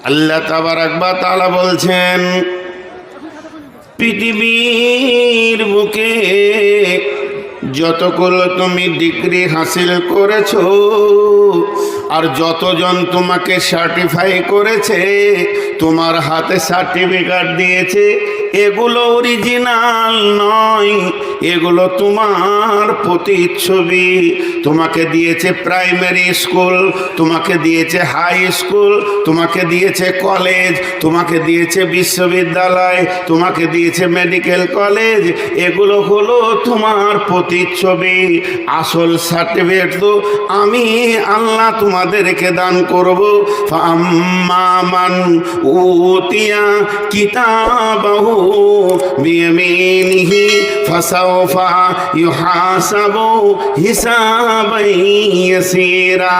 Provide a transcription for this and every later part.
আল্লাহ তাবারাক ওয়া তাআলা বলছেন, পৃথিবীর বুকে যতগুলো তুমি ডিগ্রি হাসিল করেছো আর যতজন তোমাকে সার্টিফাই করেছে, তোমার হাতে সার্টিফিকেট দিয়েছে, এগুলো অরিজিনাল নয়, এগুলো তোমার প্রতিচ্ছবি। তোমাকে দিয়েছে প্রাইমারি স্কুল, তোমাকে দিয়েছে হাই স্কুল, তোমাকে দিয়েছে কলেজ, তোমাকে দিয়েছে বিশ্ববিদ্যালয়, তোমাকে দিয়েছে মেডিকেল কলেজ, এগুলো হলো তোমার প্রতিচ্ছবি। আসল সার্টিফিকেট তো আমি আল্লাহ তোমাদেরকে দান করব। ফাম্মা মান উতিয়া কিতাবাহু বিয়ামিনিহি ফাসাওফা ইউহাসাবু হিসাবান ইয়াসীরা।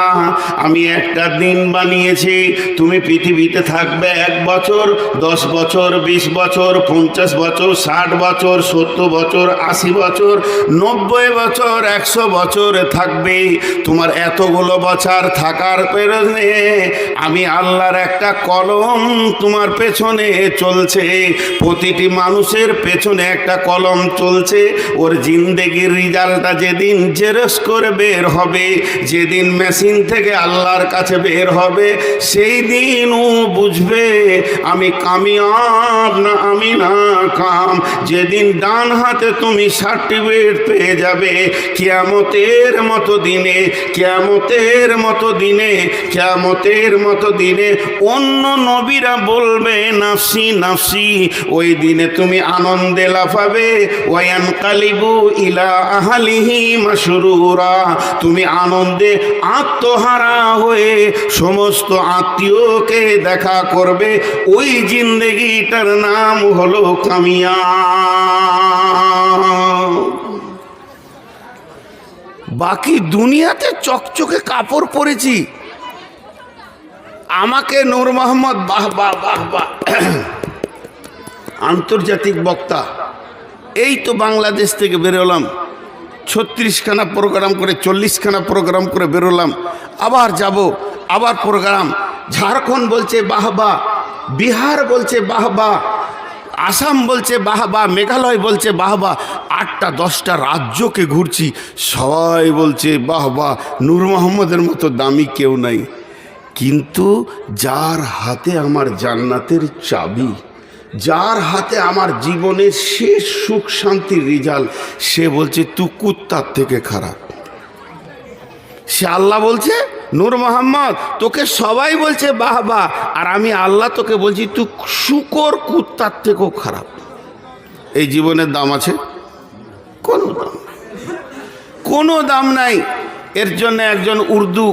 আমি একটা দিন বানিয়েছি, তুমি পৃথিবীতে থাকবে 1 বছর, 10 বছর, 20 বছর, 50 বছর, 60 বছর, 70 বছর, 80 বছর, 90 বছর, 100 বছর থাকবে। তোমার এতগুলো বছর থাকার পেছনে আমি আল্লাহর একটা কলম তোমার পেছনে চলছে। প্রতিটি মানুষের পেছনে একটা কলম চলছে। ওর জিন্দেগির রেজাল্টটা যেদিন জেরক্স করে বের হবে, যেদিন মেশিন থেকে আল্লাহর কাছে বের হবে, সেই দিন ও বুঝবে আমি কামিয়াব না আমি নাকাম। যেদিন ডান হাতে তুমি সার্টিফিকেট পেয়ে যাবে, কিয়ামতের মতো দিনে, কিয়ামতের মতো দিনে, কিয়ামতের মতো দিনে অন্য নবীরা বলবে নাফসি নাফসি। ওই দিনে তুমি আনন্দে লাফাবে। ওয়ায়ানকালিবু ইলা আহলিহি মাসরুরা। তুমি আনন্দে আত্মহারা হয়ে সমস্ত আত্মীয়কে দেখা করবে। ওই জিন্দেগিটার নাম হলো কামিয়াব। বাকি দুনিয়াতে চকচকে কাপড় পরেছি, আমাকে নূর মোহাম্মদ বাহ বাহ বাহ বাহ আন্তর্জাতিক বক্তা, এই তো বাংলাদেশ থেকে বেরোলাম, 36খানা প্রোগ্রাম করে, 40খানা প্রোগ্রাম করে বেরোলাম, আবার যাব, আবার প্রোগ্রাম। ঝাড়খণ্ড বলছে বাহ বাহ, বিহার বলছে বাহ বাহ, আসাম বলছে বাহ বাহ, মেঘালয় বলছে বাহ বাহ, 8টা 10টা রাজ্যকে ঘুরছি, সবাই বলছে বাহ বাহ, নূর মোহাম্মদের মতো দামি কেউ নাই। কিন্তু যার হাতে আমার জান্নাতের চাবি, যার হাতে আমার জীবনের শেষ সুখ শান্তির রেজাল্ট, সে বলছে তুই কুত্তার থেকে খারাপ। সে আল্লাহ বলছে নূর মোহাম্মদ তোকে সবাই বলছে বাহ বাহ, আর আমি আল্লাহ তোকে বলছি তুই শুকর কুত্তার থেকেও খারাপ। এই জীবনের দাম আছে? কোনো দাম নাই, কোনো দাম নাই। এর জন্য একজন উর্দু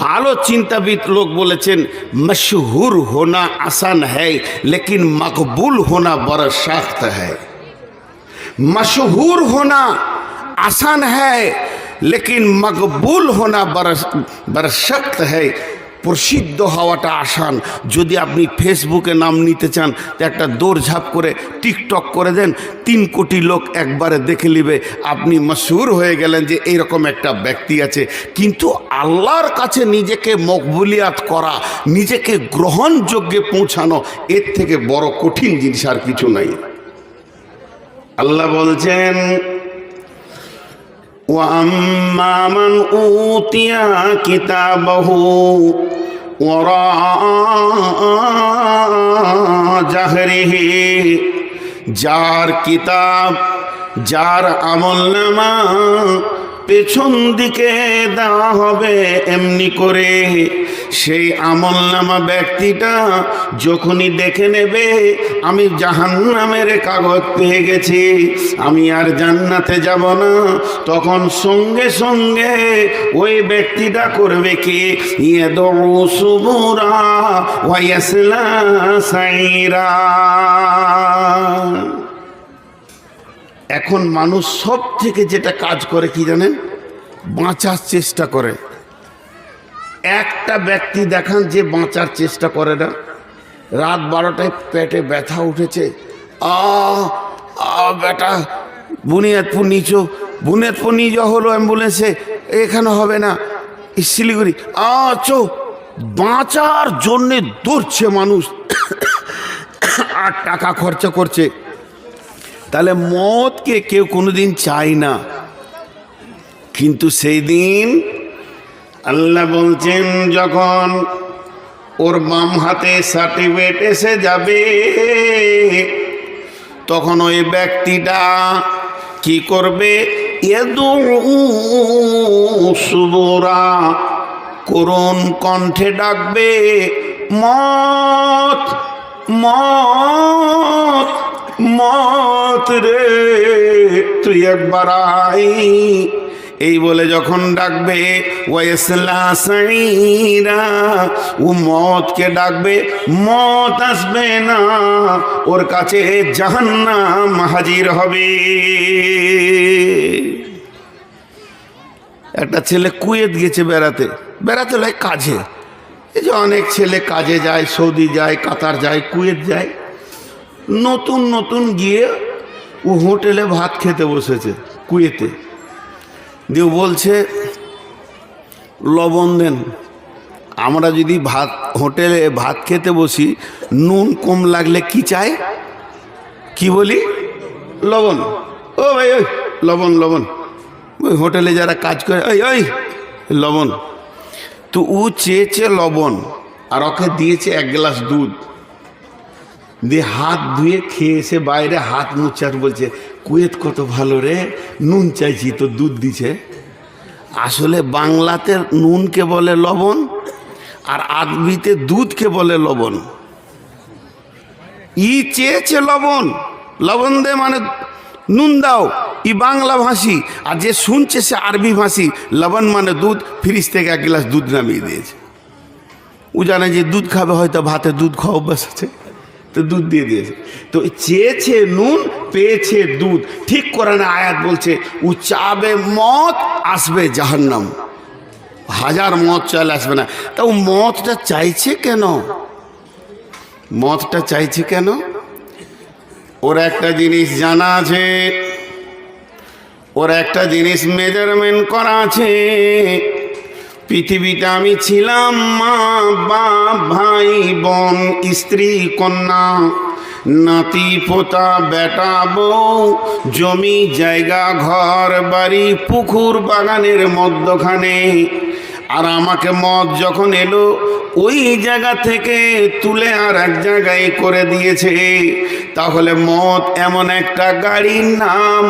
ভালো চিন্তাবিদ লোক বলেছেন, মশহুর হোনা আসান হ্যায় লেকিন মকবুল হোনা বড় শক্ত হ্যায়। মশহুর হোনা আসান হ্যায় লেকিন মকবুল হোনা বড় শক্ত হ্যায়। প্রসিদ্ধ হওয়াটা আসান। যদি আপনি ফেসবুকে নাম নিতে চান তো একটা দৌড়ঝাঁপ করে টিকটক করে দেন, 3 কোটি লোক একবারে দেখে নিবে, আপনি মশহুর হয়ে গেলেন যে এইরকম একটা ব্যক্তি আছে। কিন্তু আল্লাহর কাছে নিজেকে মকবুলিয়াত করা, নিজেকে গ্রহণযোগ্যে পৌঁছানো, এর থেকে বড় কঠিন জিনিস আর কিছু নাই। আল্লাহ বলছেন, وَأَمَّا مَنْ أُوتِيَ كِتَابَهُ وَرَاءَ ظَهْرِهِ। যার কিতাব, যার আমলনামা পেছন দিকে দেওয়া হবে এমনি করে, সেই আমলনামা ব্যক্তিটা যখনই দেখে নেবে আমি জাহান্নামের কাগজ পেয়ে গেছি, আমি আর জান্নাতে যাব না, তখন সঙ্গে সঙ্গে ওই ব্যক্তিটা করবে কি, ইয়াদউ সুবুরা ওয়া ইয়াসলা সাইরা। এখন মানুষ সব থেকে যেটা কাজ করে কি জানেন, বাঁচার চেষ্টা করে। একটা ব্যক্তি দেখান যে বাঁচার চেষ্টা করে না। রাত 12টায় পেটে ব্যথা উঠেছে, বেটা বুনিয়াদপুর নিচো, বুনিয়াদপুর নিয়ে যাওয়া হলো অ্যাম্বুলেন্সে, এখানে হবে না, শিলিগুড়ি চো বাঁচার জন্যে দৌড়ছে মানুষ আর টাকা খরচা করছে। তাহলে মদকে কেউ কোনোদিন চায় না, কিন্তু সেই দিন আল্লাহ বলছেন যখন ওর বাম হাতে সার্টিফিকেট এসে যাবে তখন ওই ব্যক্তিটা কি করবে? সুবরা, করুণ কণ্ঠে ডাকবে, মত মত মত রে, তুই একবার আই। এই বলে যখন ডাকবে ওয়াইসলা সাইরা, ও মতকে ডাকবে, মত আসবে না, ওর কাছে জাহান্নাম হাজির হবে। একটা ছেলে কুয়েত গেছে বেড়াতে, বেড়াতে লাগে কাজে। এই যে অনেক ছেলে কাজে যায়, সৌদি যায়, কাতার যায়, কুয়েত যায়। নতুন নতুন গিয়ে ও হোটেলে ভাত খেতে বসেছে কুয়েতে, দিয়ে বলছে লবণ দেন। আমরা যদি হোটেলে ভাত খেতে বসি, নুন কম লাগলে কি চাই? কি বলি? লবণ। ও ভাই ওই লবণ লবণ। ওই হোটেলে যারা কাজ করে, ওই ওই লবণ। তো ও চেয়েছে লবণ, আর ওকে দিয়েছে 1 গ্লাস দুধ। দিয়ে হাত ধুয়ে খেয়ে এসে বাইরে হাত মুছে আর বলছে, কুয়েত কত ভালো রে, নুন চাইছি তো দুধ দিছে। আসলে বাংলাতে নুনকে বলে লবণ, আর আরবিতে দুধকে বলে লবণ। ই চেয়েছে লবণ, লবণ দে মানে নুন দাও, ই বাংলা ভাষী। আর যে শুনছে সে আরবি ভাষী, লবণ মানে দুধ। ফ্রিজ থেকে 1 গ্লাস দুধ নামিয়ে দিয়েছে। ও জানে যে দুধ খাবে, হয়তো ভাতে দুধ খাওয়া অভ্যাস আছে, তো দুধ দিয়ে দিয়েছে। তো চেয়েছে নুন, পেয়েছে দুধ। ঠিক কোরআনে আয়াত বলছে, ও চাবে মত, আসবে জাহান্নাম। 1000 মত চাইলে আসবে না। তা ও মতটা চাইছে কেন? মতটা চাইছে কেন? ওর একটা জিনিস জানা আছে, ওর একটা জিনিস মেজারমেন্ট করা আছে। পৃথিবীতে আমি ছিলাম, মা বাপ ভাই বোন স্ত্রী কন্যা নাতি পোতা বেটা বউ, জমি জায়গা ঘর বাড়ি পুকুর বাগানের মধ্যখানে। আর আমাকে মত যখন এলো, ওই জায়গা থেকে তুলে আর এক জায়গায় করে দিয়েছে। তাহলে মত এমন একটা গাড়ির নাম,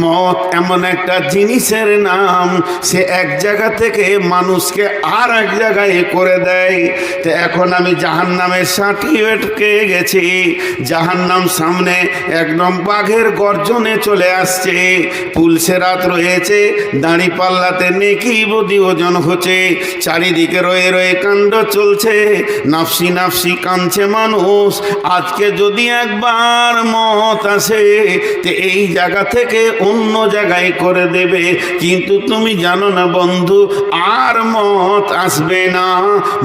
মত এমন একটা জিনিসের নাম, সে এক জায়গা থেকে মানুষকে আর এক জায়গায় করে দেয়। তো এখন আমি জাহান্নামের সার্টিফিকেট পেয়ে গেছি। জাহান্নাম সামনে একদম বাঘের গর্জনে চলে আসছে। পুলসেরাত রয়েছে, দাঁড়িপাল্লাতে নেকি বদি ওজন হচ্ছে, চারিদিকে রয়ে রয়ে কাণ্ড চলছে, নাফসি নাফসি কাঁদছে মানুষ। আজকে যদি একবার মত আসে, তো এই জায়গা থেকে অন্য জায়গায় করে দেবে। কিন্তু তুমি জানো না বন্ধু, আর মত আসবে না।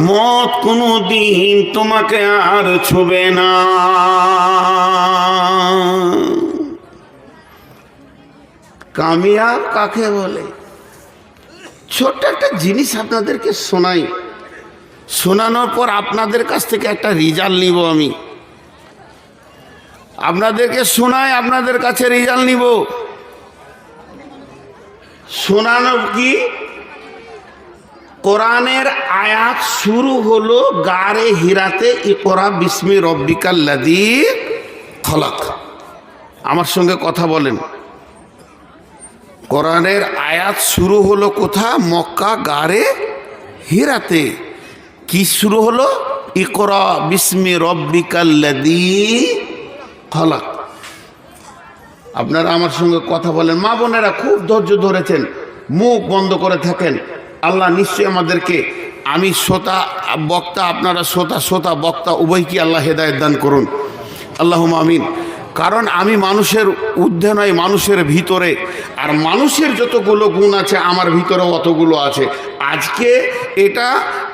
মত কোনো দিন তোমাকে আর ছুবে না। কামিয়াব কাকে বলে? ছোট্ট একটা জিনিস আপনাদেরকে শোনাই, শোনানোর পর আপনাদের কাছ থেকে একটা রেজাল্ট নিব। আমি আপনাদেরকে শোনাই, আপনাদের কাছে রেজাল্ট নিব। শোনানো কি? কোরআনের আয়াত শুরু হলো গারে হিরাতে, ইকরা বিস্মি রব্বিকাল্লাযী খলাক। আমার সঙ্গে কথা বলেন। কোরআনের আয়াত শুরু হলো কোথা? মক্কা গারে হিরাতে। কি শুরু হলো? ইকরা বিস্মি রব্বিকাল্লাযী খলাক। আপনারা আমার সঙ্গে কথা বলেন। মা বোনেরা খুব ধৈর্য ধরেছেন, মুখ বন্ধ করে থাকেন। আল্লাহ নিশ্চয়ই আমাদেরকে, আমি শ্রোতা বক্তা, আপনারা শ্রোতা বক্তা উভয়কে আল্লাহ হেদায়েত দান করুন, আল্লাহুম্মা আমিন। কারণ আমি মানুষের ঊর্ধ্বে নয়, মানুষের ভিতরে। আর মানুষের যতগুলো গুণ আছে আমার ভিতরেও অতগুলো আছে। আজকে এটা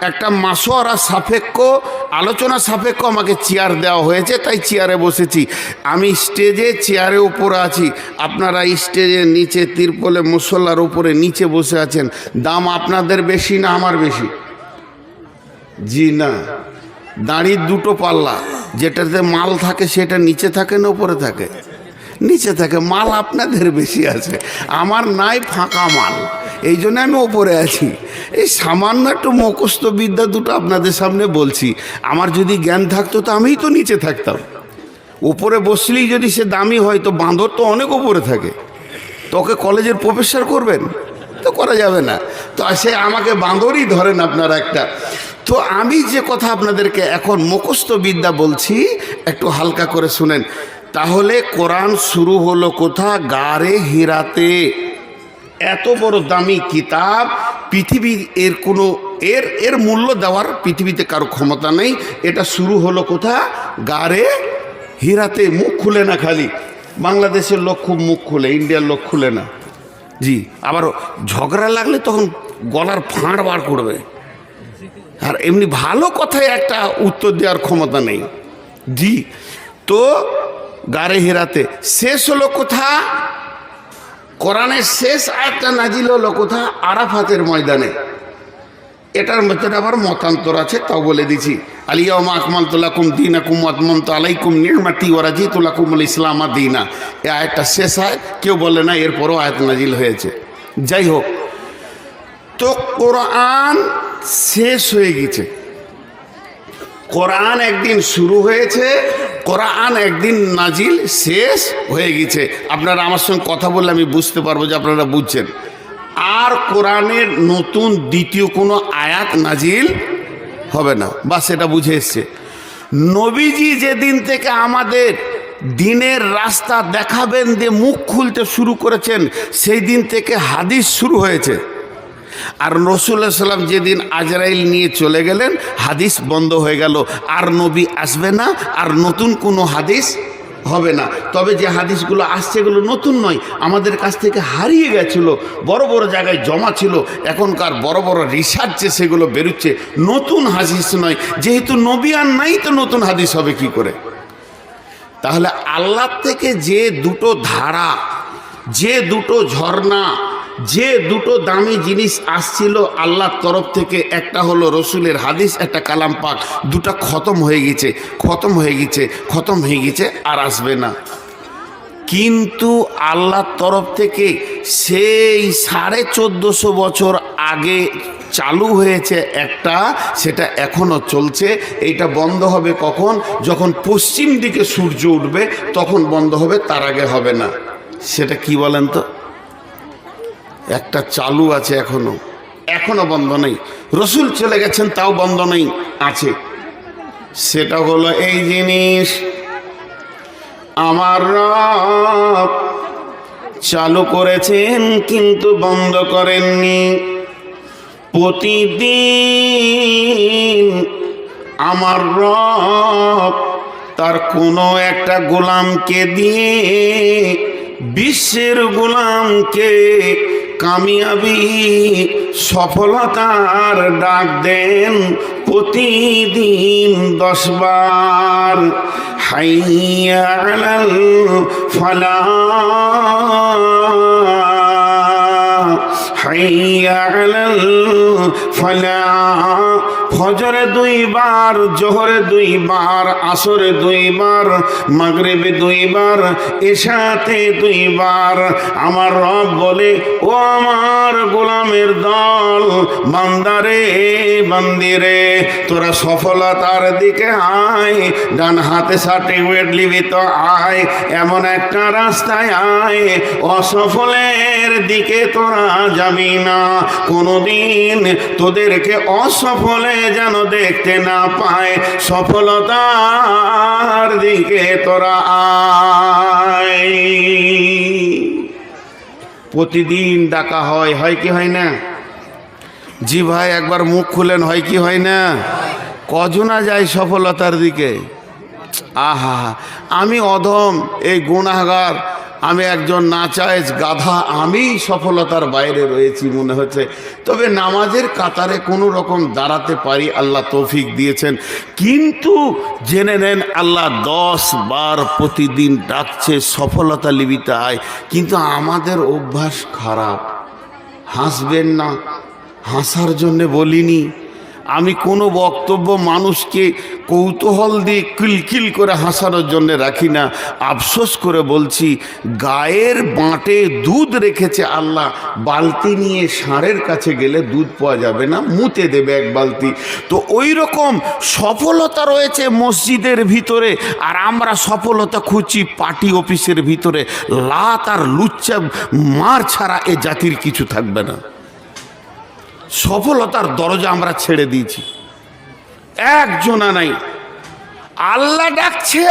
একটা মাসওয়ারা সাপেক্ষ, আলোচনা সাপেক্ষ আমাকে চেয়ার দেওয়া হয়েছে, তাই চেয়ারে বসেছি। আমি স্টেজে চেয়ারের উপরে আছি, আপনারা স্টেজের নিচে তিরপলে মুসল্লার উপরে নিচে বসে আছেন। দাম আপনাদের বেশি না আমার বেশি? জি না, দাঁড়ির দুটো পাল্লা, যেটাতে মাল থাকে সেটা নিচে থাকে না উপরে থাকে? নিচে থাকে। মাল আপনাদের বেশি আছে, আমার নাই, ফাঁকা মাল, এই জন্য আমি ওপরে আছি। এই সামান্য একটু মুখস্থ বিদ্যা দুটো আপনাদের সামনে বলছি। আমার যদি জ্ঞান থাকতো তো আমিই তো নিচে থাকতাম। উপরে বসলেই যদি সে দামি হয়, তো বাঁদর তো অনেক উপরে থাকে, তোকে কলেজের প্রফেসর করবেন তো করা যাবে না। তো সে আমাকে বাঁদরই ধরেন আপনারা একটা। তো আমি যে কথা আপনাদেরকে এখন মুখস্থ বিদ্যা বলছি, একটু হালকা করে শুনেন। তাহলে কোরআন শুরু হলো কোথা? গারে হিরাতে। এত বড় দামি কিতাব পৃথিবীর এর কোনো এর মূল্য দেওয়ার পৃথিবীতে কারো ক্ষমতা নেই। এটা শুরু হলো কোথা? গারে হিরাতে। মুখ খুলে না, খালি বাংলাদেশের লোক খুব মুখ খুলে, ইন্ডিয়ার লোক খুলে না। জি, আবার ঝগড়া লাগলে তখন গলার ফাঁড় বার করবে, আর এমনি ভালো কথায় একটা উত্তর দেওয়ার ক্ষমতা নেই। জি, তো গারে হিরাতে শেষ হলো কোথা? কোরআনের শেষ আয়াতটা নাজিল হলো কোথা? আরাফাতের ময়দানে। এটার মধ্যে আবার মতান্তর আছে, তাও বলে দিচ্ছি। আলিয়াউমা আকমালতু লাকুম দীনাকুম ওয়া আতমামতু আলাইকুম নি'মাতি ওয়া রাদিতু লাকুমুল ইসলামা দীনা। এই আয়াতটা শেষ আয়াত, কেউ বলে না এরপরও আয়াত নাজিল হয়েছে। যাই হোক, তো কোরআন শেষ হয়ে গেছে। কোরআন একদিন শুরু হয়েছে, কোরআন একদিন নাজিল শেষ হয়ে গেছে। আপনারা আমার সঙ্গে কথা বললে আমি বুঝতে পারবো যে আপনারা বুঝছেন। আর কোরআনের নতুন দ্বিতীয় কোনো আয়াত নাজিল হবে না, বা সেটা বুঝে এসছে। নবীজি যেদিন থেকে আমাদের দিনের রাস্তা দেখাবেন দিয়ে মুখ খুলতে শুরু করেছেন, সেই দিন থেকে হাদিস শুরু হয়েছে। আর রাসূলুল্লাহ সাল্লাম যেদিন আজরাইল নিয়ে চলে গেলেন, হাদিস বন্ধ হয়ে গেল। আর নবী আসবে না, আর নতুন কোনো হাদিস হবে না। তবে যে হাদিসগুলো আসছে এগুলো নতুন নয়, আমাদের কাছ থেকে হারিয়ে গেছিল, বড় বড় জায়গায় জমা ছিল, এখনকার বড় বড় রিসার্চে সেগুলো বেরোচ্ছে। নতুন হাদিস নয়, যেহেতু নবী আর নাই তো নতুন হাদিস হবে কি করে? তাহলে আল্লাহ থেকে যে দুটো ধারা, যে দুটো ঝর্ণা, যে দুটো দামি জিনিস আসছিল আল্লাহর তরফ থেকে, একটা হলো রসুলের হাদিস, একটা কালাম পাক, দুটা খতম হয়ে গেছে, খতম হয়ে গেছে, খতম হয়ে গেছে, আর আসবে না। কিন্তু আল্লাহর তরফ থেকে সেই 1450 বছর আগে চালু হয়েছে একটা, সেটা এখনো চলছে। এইটা বন্ধ হবে কখন? যখন পশ্চিম দিকে সূর্য উঠবে তখন বন্ধ হবে, তার আগে হবে না। সেটা কি বলেন তো? একটা চালু আছে, এখনো বন্ধ নেই। রসুল চলে গেছেন তাও বন্ধ নেই, আছে। সেটা হলো এই জিনিস, আমার রব চালু করেছেন কিন্তু বন্ধ করেননি। প্রতিদিন আমার রব তার কোনো একটা গোলামকে দিয়ে বিশ্বের গোলামকে কামিয়াবি সফলতার ডাক দেন প্রতিদিন 10 বার। হাইয়া আলাল ফালাহ, হাইয়া আলাল ফালাহ। ফজরে 2 বার, জোহরে 2 বার, আসরে 2 বার, মাগরিবে 2 বার, এশাতে 2 বার। আমার রব বলে, ও আমার গোলামের দল, বান্দারে বান্দিরে, তোরা সফলতার দিকে আয়, ডান হাতে সার্টিফিকেট নিবি তো আয়, এমন একটা রাস্তায় আয়, অসফলের দিকে তোরা যাবি না। কোনোদিন তোদেরকে অসফলে যেন দেখতে না পায়, সফলতার দিকে তোরা আয়। প্রতিদিন ডাকা হয়, হয় কি হয় না? জি ভাই, একবার মুখ খুলেন, হয় কি হয় না? কজনা যায় সফলতার দিকে? আহা, আমি অধম, এই গুনাহগার, আমি একজন নাচায়েজ গাধা, আমি সফলতার বাইরে রয়েছি মনে হচ্ছে। তবে নামাজের কাতারে কোনো রকম দাঁড়াতে পারি, আল্লাহ তৌফিক দিয়েছেন। কিন্তু জেনে নেন, আল্লাহ 10 বার প্রতিদিন ডাকছে, সফলতা লিবিতে আয়। কিন্তু আমাদের অভ্যাস খারাপ। হাসবেন না, হাসার জন্যে বলিনি। আমি কোনো বক্তব্য মানুষকে কৌতূহল দিয়ে কিলকিল করে হাসানোর জন্য রাখি না। আফসোস করে বলছি, গায়ের বাঁটে দুধ রেখেছে আল্লাহ, বালতি নিয়ে ষাঁড়ের কাছে গেলে দুধ পাওয়া যাবে না, মুতে দেবে এক বালতি। তো ওই রকম সফলতা রয়েছে মসজিদের ভিতরে, আর আমরা সফলতা খুঁজছি পার্টি অফিসের ভিতরে। লাত আর লুচ্চা মার ছাড়া এ জাতির কিছু থাকবে না। সফলতার দরজা আমরা ছেড়ে দিয়েছি, একজনা নাই। আল্লাহ ডাকছে,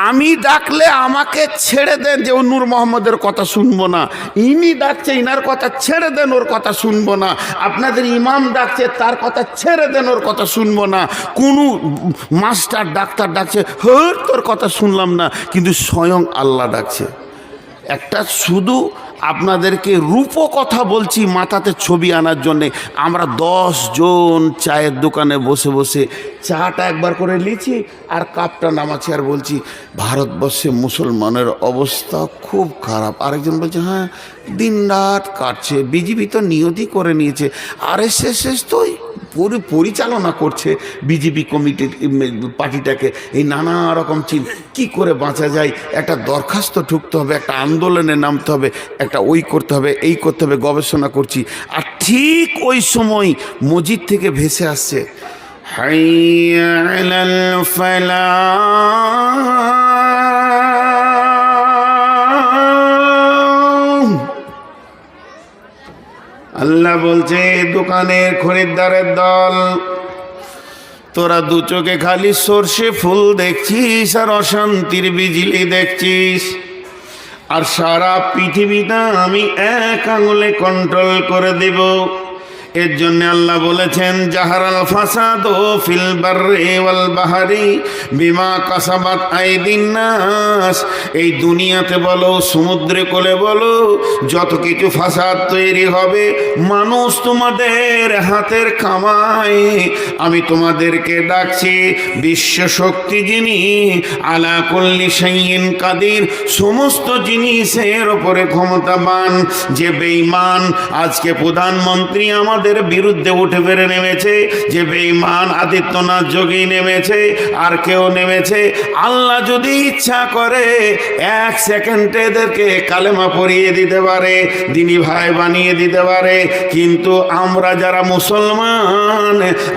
আমি ডাকলে আমাকে ছেড়ে দেন, যে ও নূর মোহাম্মদের কথা শুনবো না। ইনি ডাকছে, ইনার কথা ছেড়ে দেন, ওর কথা শুনবো না। আপনাদের ইমাম ডাকছে, তার কথা ছেড়ে দেন, ওর কথা শুনবো না। কোনো মাস্টার ডাক্তার ডাকছে, হর তোর কথা শুনলাম না। কিন্তু স্বয়ং আল্লাহ ডাকছে। একটা শুধু আপনাদেরকে রূপকথা বলছি মাথাতে ছবি আনার জন্যে। আমরা 10 জন চায়ের দোকানে বসে বসে চাটা একবার করে নিয়েছি আর কাপটা নামাচ্ছি, আর বলছি ভারতবর্ষে মুসলমানের অবস্থা খুব খারাপ। আরেকজন বলছে হ্যাঁ দিন রাত কাটছে, বিজেপি তো নিয়তি করে নিয়েছে, আরএসএস তো পরিচালনা করছে বিজেপি কমিটির পার্টিটাকে। এই নানা রকম কি করে বাঁচা যায়, একটা দরখাস্ত ঠুকতে হবে, একটা আন্দোলনে নামতে হবে, একটা ওই করতে হবে, এই করতে হবে, গবেষণা করছি। আর ঠিক ওই সময় মসজিদ থেকে ভেসে আসছে হাইয়া আলাল ফালাহ। আল্লাহ বলছে দোকানের খরিদ্দারের দল, তোরা দু চোখে খালি সর্ষে ফুল দেখছিস আর অশান্তির বিজলি দেখছিস, আর সারা পৃথিবীটা আমি এক আঙুলে কন্ট্রোল করে দেব। এর জন্য আল্লাহ বলেছেন জাহারাল ফাসাদ ফিল বাররি ওয়াল বাহরি বিমা কাসাবাত আইদিন নাস। এই দুনিয়াতে বলো, সমুদ্রে কোলে বলো, যত কিছু ফাসাদ তৈরি হবে মানুষ তোমাদের হাতের কামাই। আমি তোমাদেরকে ডাকছি, বিশ্ব শক্তি যিনি আলা কুল্লি শাইইন কাদির, সমস্ত জিনিসের ওপরে ক্ষমতাবান, যে বেঈমান আজকে প্রধানমন্ত্রী আমাদের বিরুদ্ধে উঠে বেড়ে নেমেছে, যে বেঈমান আদিত্যনাথ যোগী নেমেছে, আর কেউ নেমেছে, আল্লাহ যদি ইচ্ছা করে 1 সেকেন্ডে এদেরকে কালেমা পড়িয়ে দিতে পারে, দিনী ভাই বানিয়ে দিতে পারে। কিন্তু আমরা যারা মুসলমান,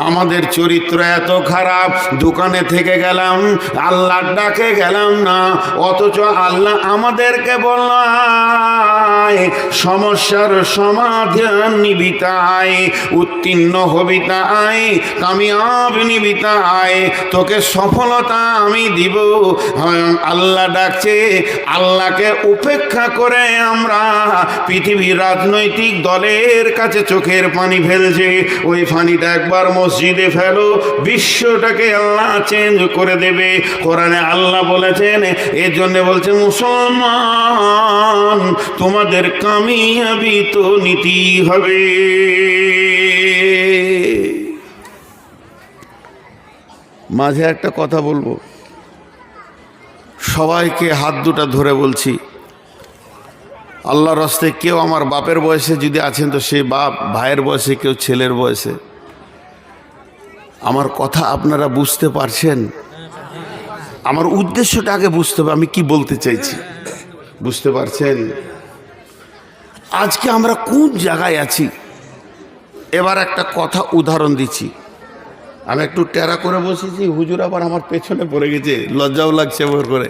আমাদের চরিত্র এত খারাপ, দোকানে থেকে গেলাম, আল্লাহর ডাকে গেলাম না, অথচ আল্লাহ আমাদেরকে বললেন সমস্যার সমাধান নিবিতায়, উত্তীর্ণ হবিতায়, কামিয়াব নিবিতায়, তোকে সফলতা আমি দিব। আল্লাহ ডাকছে, আল্লাহকে উপেক্ষা করে আমরা পৃথিবীর রাজনৈতিক দলের কাছে চোখের পানি ফেলছে। ওই পানিটা একবার মসজিদে ফেলো, বিশ্বটাকে আল্লাহ চেঞ্জ করে দেবে। কোরআনে আল্লাহ বলেছেন, এর জন্য বলছে মুসলমান তোমাদের কামিয়াবি তো নিতেই হবে। মাঝে একটা কথা বলবো, সবাইকে হাত দুটা ধরে বলছি, আল্লাহর রাস্তায় কেউ আমার বাপের বয়সে যদি আছেন তো সে বাপ, ভাইয়ের বয়সে, কেউ ছেলের বয়সে, আমার কথা আপনারা বুঝতে পারছেন? আমার উদ্দেশ্যটা আগে বুঝতে হবে, আমি কি বলতে চাইছি, বুঝতে পারছেন? আজকে আমরা কোন জায়গায় আছি? এবার একটা কথা উদাহরণ দিচ্ছি। আমি একটু টেরা করে বসেছি, হুজুর আবার আমার পেছনে পড়ে গেছে, লজ্জাও লাগছে ওর করে।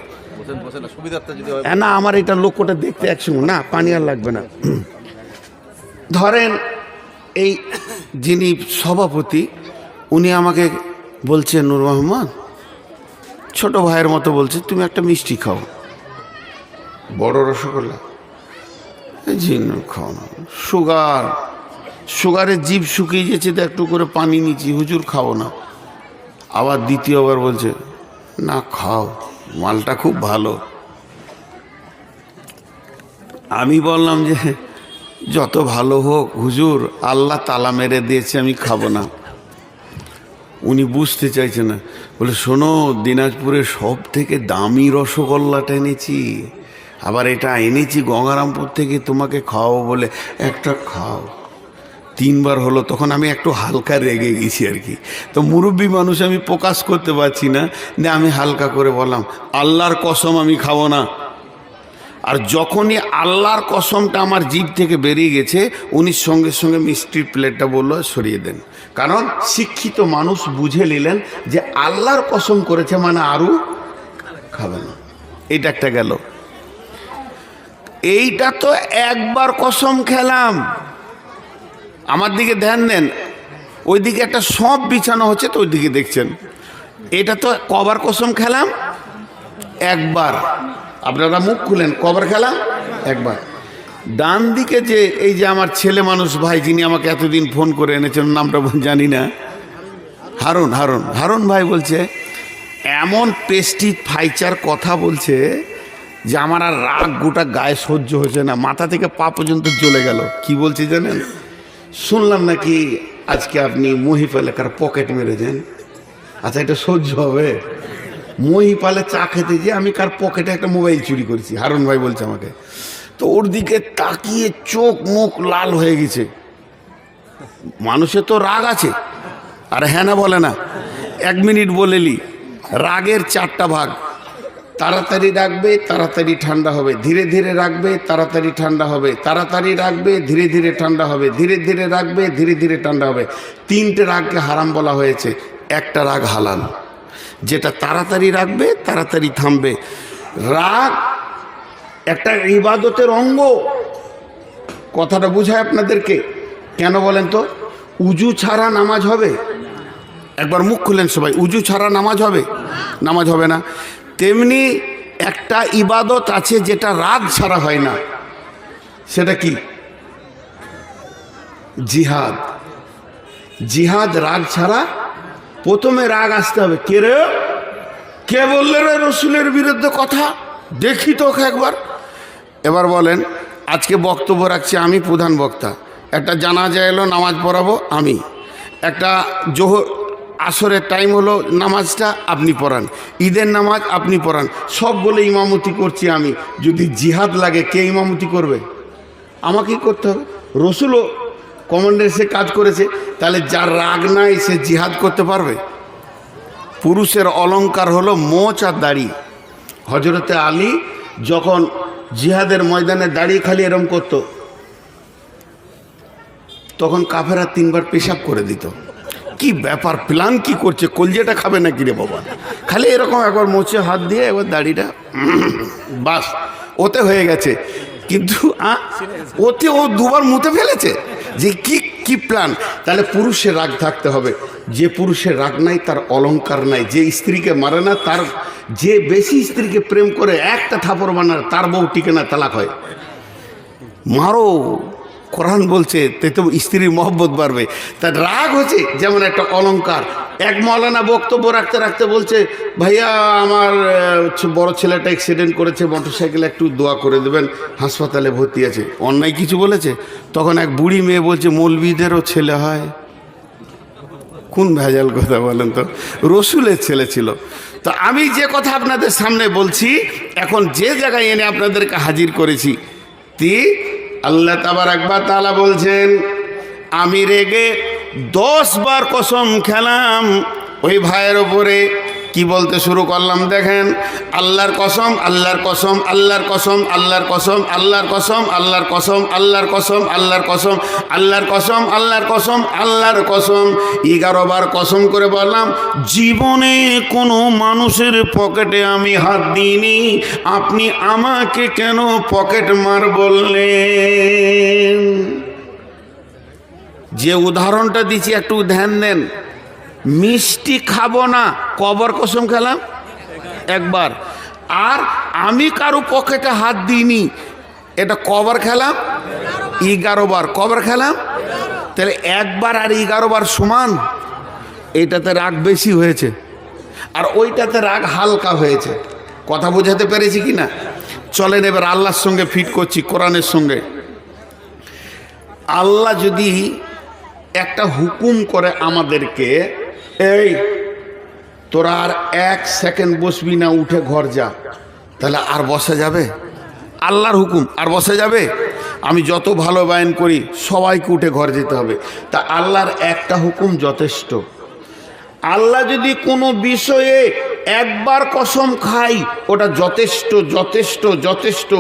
না আমার এটা লক্ষ্যটা দেখতে একসঙ্গে না, পানি আর লাগবে না। ধরেন এই যিনি সভাপতি, উনি আমাকে বলছে নূর মোহাম্মদ, ছোট ভাইয়ের মতো বলছে, তুমি একটা মিষ্টি খাও, বড় রসগোল্লা, জি খাও না, সুগারের জিভ শুকিয়ে গেছে তো একটু করে পানি নিচ্ছি, হুজুর খাও না। আবার দ্বিতীয়বার বলছে না খাও, মালটা খুব ভালো। আমি বললাম যে যত ভালো হোক হুজুর, আল্লাহ তালা মেরে দিয়েছে, আমি খাবো না। উনি বুঝতে চাইছে না, বলে শোনো দিনাজপুরের সব থেকে দামি রসগোল্লাটা এনেছি, আবার এটা এনেছি গঙ্গারামপুর থেকে, তোমাকে খাও বলে, একটা খাও। 3বার হলো, তখন আমি একটু হালকা রেগে গেছি আর কি। তো মুরব্বী মানুষ, আমি প্রকাশ করতে পারছি না, আমি হালকা করে বললাম, আল্লাহর কসম আমি খাবো না। আর যখনই আল্লাহর কসমটা আমার জিভ থেকে বেরিয়ে গেছে, উনি সঙ্গে সঙ্গে মিষ্টির প্লেটটা বললো সরিয়ে দেন। কারণ শিক্ষিত মানুষ বুঝে নিলেন যে আল্লাহর কসম করেছে মানে আরও খাবে না। এটা একটা গেল। এইটা তো একবার কসম খেলাম। আমার দিকে ধ্যান দেন, ওইদিকে একটা সব বিছানো হচ্ছে, তো ওইদিকে দেখছেন। এটা তো কবার কসম খেলাম? একবার। আপনারা মুখ খুলেন, কবার খেলাম? একবার। ডান দিকে যে এই যে আমার ছেলে মানুষ ভাই, যিনি আমাকে এতদিন ফোন করে এনেছেন, নামটা জানি না, হারুন হারুন হারুন ভাই বলছে, এমন পেস্টি ফাইচার কথা বলছে যে আমার আর রাগ গোটা গায়ে সহ্য হচ্ছে না, মাথা থেকে পা পর্যন্ত জ্বলে গেল। কি বলছি জানেন? শুনলাম নাকি আজকে আপনি মহিপাল এলাকার পকেট মেরেছেন। আচ্ছা, এটা সহ্য হবে? মহিপালে চা খেতে যে আমি কার পকেটে একটা মোবাইল চুরি করেছি, হারুন ভাই বলছে আমাকে। তো ওর দিকে তাকিয়ে চোখ মুখ লাল হয়ে গেছে। মানুষের তো রাগ আছে, আর হ্যাঁ না বলে না। 1 মিনিট বলেলি, রাগের 4টা ভাগ। তাড়াতাড়ি রাখবে, তাড়াতাড়ি ঠান্ডা হবে, ধীরে ধীরে রাখবে, তাড়াতাড়ি ঠান্ডা হবে, তাড়াতাড়ি রাখবে, ধীরে ধীরে ঠান্ডা হবে, ধীরে ধীরে রাখবে, ধীরে ধীরে ঠান্ডা হবে। 3টে রাগকে হারাম বলা হয়েছে, একটা রাগ হালাল, যেটা তাড়াতাড়ি রাখবে, তাড়াতাড়ি থামবে। রাগ একটা ইবাদতের অঙ্গ। কথাটা বুঝায় আপনাদেরকে? কেন বলেন তো? উজু ছাড়া নামাজ হবে? একবার মুখ খুলেন সবাই, উজু ছাড়া নামাজ হবে? নামাজ হবে না। তেমনি একটা ইবাদত আছে যেটা রাগ ছাড়া হয় না, সেটা কি? জিহাদ। জিহাদ রাগ ছাড়া। প্রথমে রাগ আসতে হবে। কে রে, কে বললে রে রসুলের বিরুদ্ধে কথা? দেখি তো একবার। এবার বলেন, আজকে বক্তব্য রাখছি আমি, প্রধান বক্তা। একটা জানাজা এলো, নামাজ পড়াবো আমি। একটা জোহর আসরের টাইম হলো, নামাজটা আপনি পড়ান। ঈদের নামাজ আপনি পড়ান। সবগুলো ইমামতি করছি আমি। যদি জিহাদ লাগে, কে ইমামতি করবে? আমাকেই করতে হবে। রসুলও কমান্ডার সে কাজ করেছে, তাহলে যার রাগ নাই সে জিহাদ করতে পারবে? পুরুষের অলংকার হলো মোচ আর দাড়ি। হজরতে আলী যখন জিহাদের ময়দানে দাঁড়িয়ে খালি এরম করত, তখন কাফেরা 3বার পেশাব করে দিত। কি ব্যাপার, প্ল্যান কি করছে? কলজেটা খাবে নাকি রে বাবা? খালি এরকম একবার মোচে হাত দিয়ে একবার দাড়িটা, বাস, ওতে হয়ে গেছে। কিন্তু ওতে ও 2বার মুতে ফেলেছে। যে কি কি প্ল্যান? তাহলে পুরুষের রাগ থাকতে হবে। যে পুরুষের রাগ নাই তার অলংকার নাই। যে স্ত্রীকে মারে না, তার, যে বেশি স্ত্রীকে প্রেম করে একটা থাপড় মানার, তার বউ টিকে না, তালাক হয়। মারো, কোরআন বলছে, তে তো স্ত্রীর মহব্বত বাড়বে। তার রাগ হচ্ছে যেমন একটা অলংকার। এক মৌলানা বক্তব্য রাখতে রাখতে বলছে, ভাইয়া আমার বড় ছেলেটা অ্যাক্সিডেন্ট করেছে, মোটরসাইকেলে একটু দোয়া করে দেবেন, হাসপাতালে ভর্তি আছে। অন্যায় কিছু বলেছে? তখন এক বুড়ি মেয়ে বলছে, মৌলবীদেরও ছেলে হয়? কোন ভেজাল কথা বলেন তো? রসুলের ছেলে ছিল। তো আমি যে কথা আপনাদের সামনে বলছি, এখন যে জায়গায় এনে আপনাদেরকে হাজির করেছি, আল্লাহ তাবারাক ওয়া তাআলা বলছেন, আমি রেগে 10 বার কসম খেলাম ওই ভাইয়ের ওপরে। কি বলতে শুরু করলাম দেখেন, আল্লাহর কসম, আল্লাহর কসম, আল্লাহর কসম, আল্লাহর কসম, আল্লাহর কসম, আল্লাহর কসম, আল্লাহর কসম, আল্লাহর কসম, আল্লাহর কসম, আল্লাহর কসম, আল্লাহর কসম। 11 বার কসম করে বললাম, জীবনে কোনো মানুষের পকেটে আমি হাত দিইনি, আপনি আমাকে কেন পকেট মার বললেন? যে উদাহরণটা দিচ্ছি একটু ধ্যান দেন। মিষ্টি খাবো না, কবার কসম খেলাম? একবার। আর আমি কারো পকেটে হাত দিইনি, এটা কবার খেলাম? 11 বার। কবার খেলাম? তাহলে একবার আর 11 বার সমান। এটাতে রাগ বেশি হয়েছে, আর ওইটাতে রাগ হালকা হয়েছে। কথা বোঝাতে পেরেছি কি না? চলেন এবার আল্লাহর সঙ্গে ফিট করছি, কোরআনের সঙ্গে। আল্লাহ যদি একটা হুকুম করে আমাদেরকে, এই তোরা আর 1 সেকেন্ড বসবি না, উঠে ঘর যা, তাহলে আর বসা যাবে? আল্লাহর হুকুম, আর বসা যাবে? আমি যত ভালো বয়ান করি সবাইকে উঠে ঘর যেতে হবে। তা আল্লাহর একটা হুকুম যথেষ্ট। আল্লাহ যদি কোনো বিষয়ে একবার কসম খাই ওটা যথেষ্ট যথেষ্ট যথেষ্ট।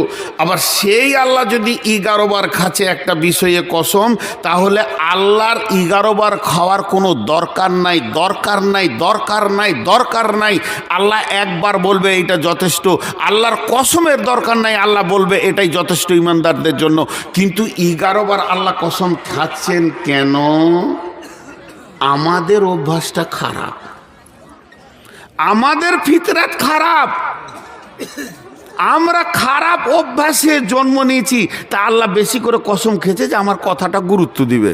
আবার সেই আল্লাহ যদি 11 বার খাচ্ছে একটা বিষয়ে কসম, তাহলে আল্লাহর 11 বার খাওয়ার কোনো দরকার নাই, দরকার নাই, দরকার নাই, দরকার নাই। আল্লাহ একবার বলবে এটা যথেষ্ট, আল্লাহর কসমের দরকার নাই, আল্লাহ বলবে এটাই যথেষ্ট ইমানদারদের জন্য। কিন্তু 11 বার আল্লাহ কসম খাচ্ছেন কেন? আমাদের অভ্যাসটা খারাপ, আমাদের ফিতরাত খারাপ, আমরা খারাপ অভ্যাসে জন্ম নিয়েছি। তা আল্লাহ বেশি করে কসম খেয়েছে যে আমার কথাটা গুরুত্ব দিবে।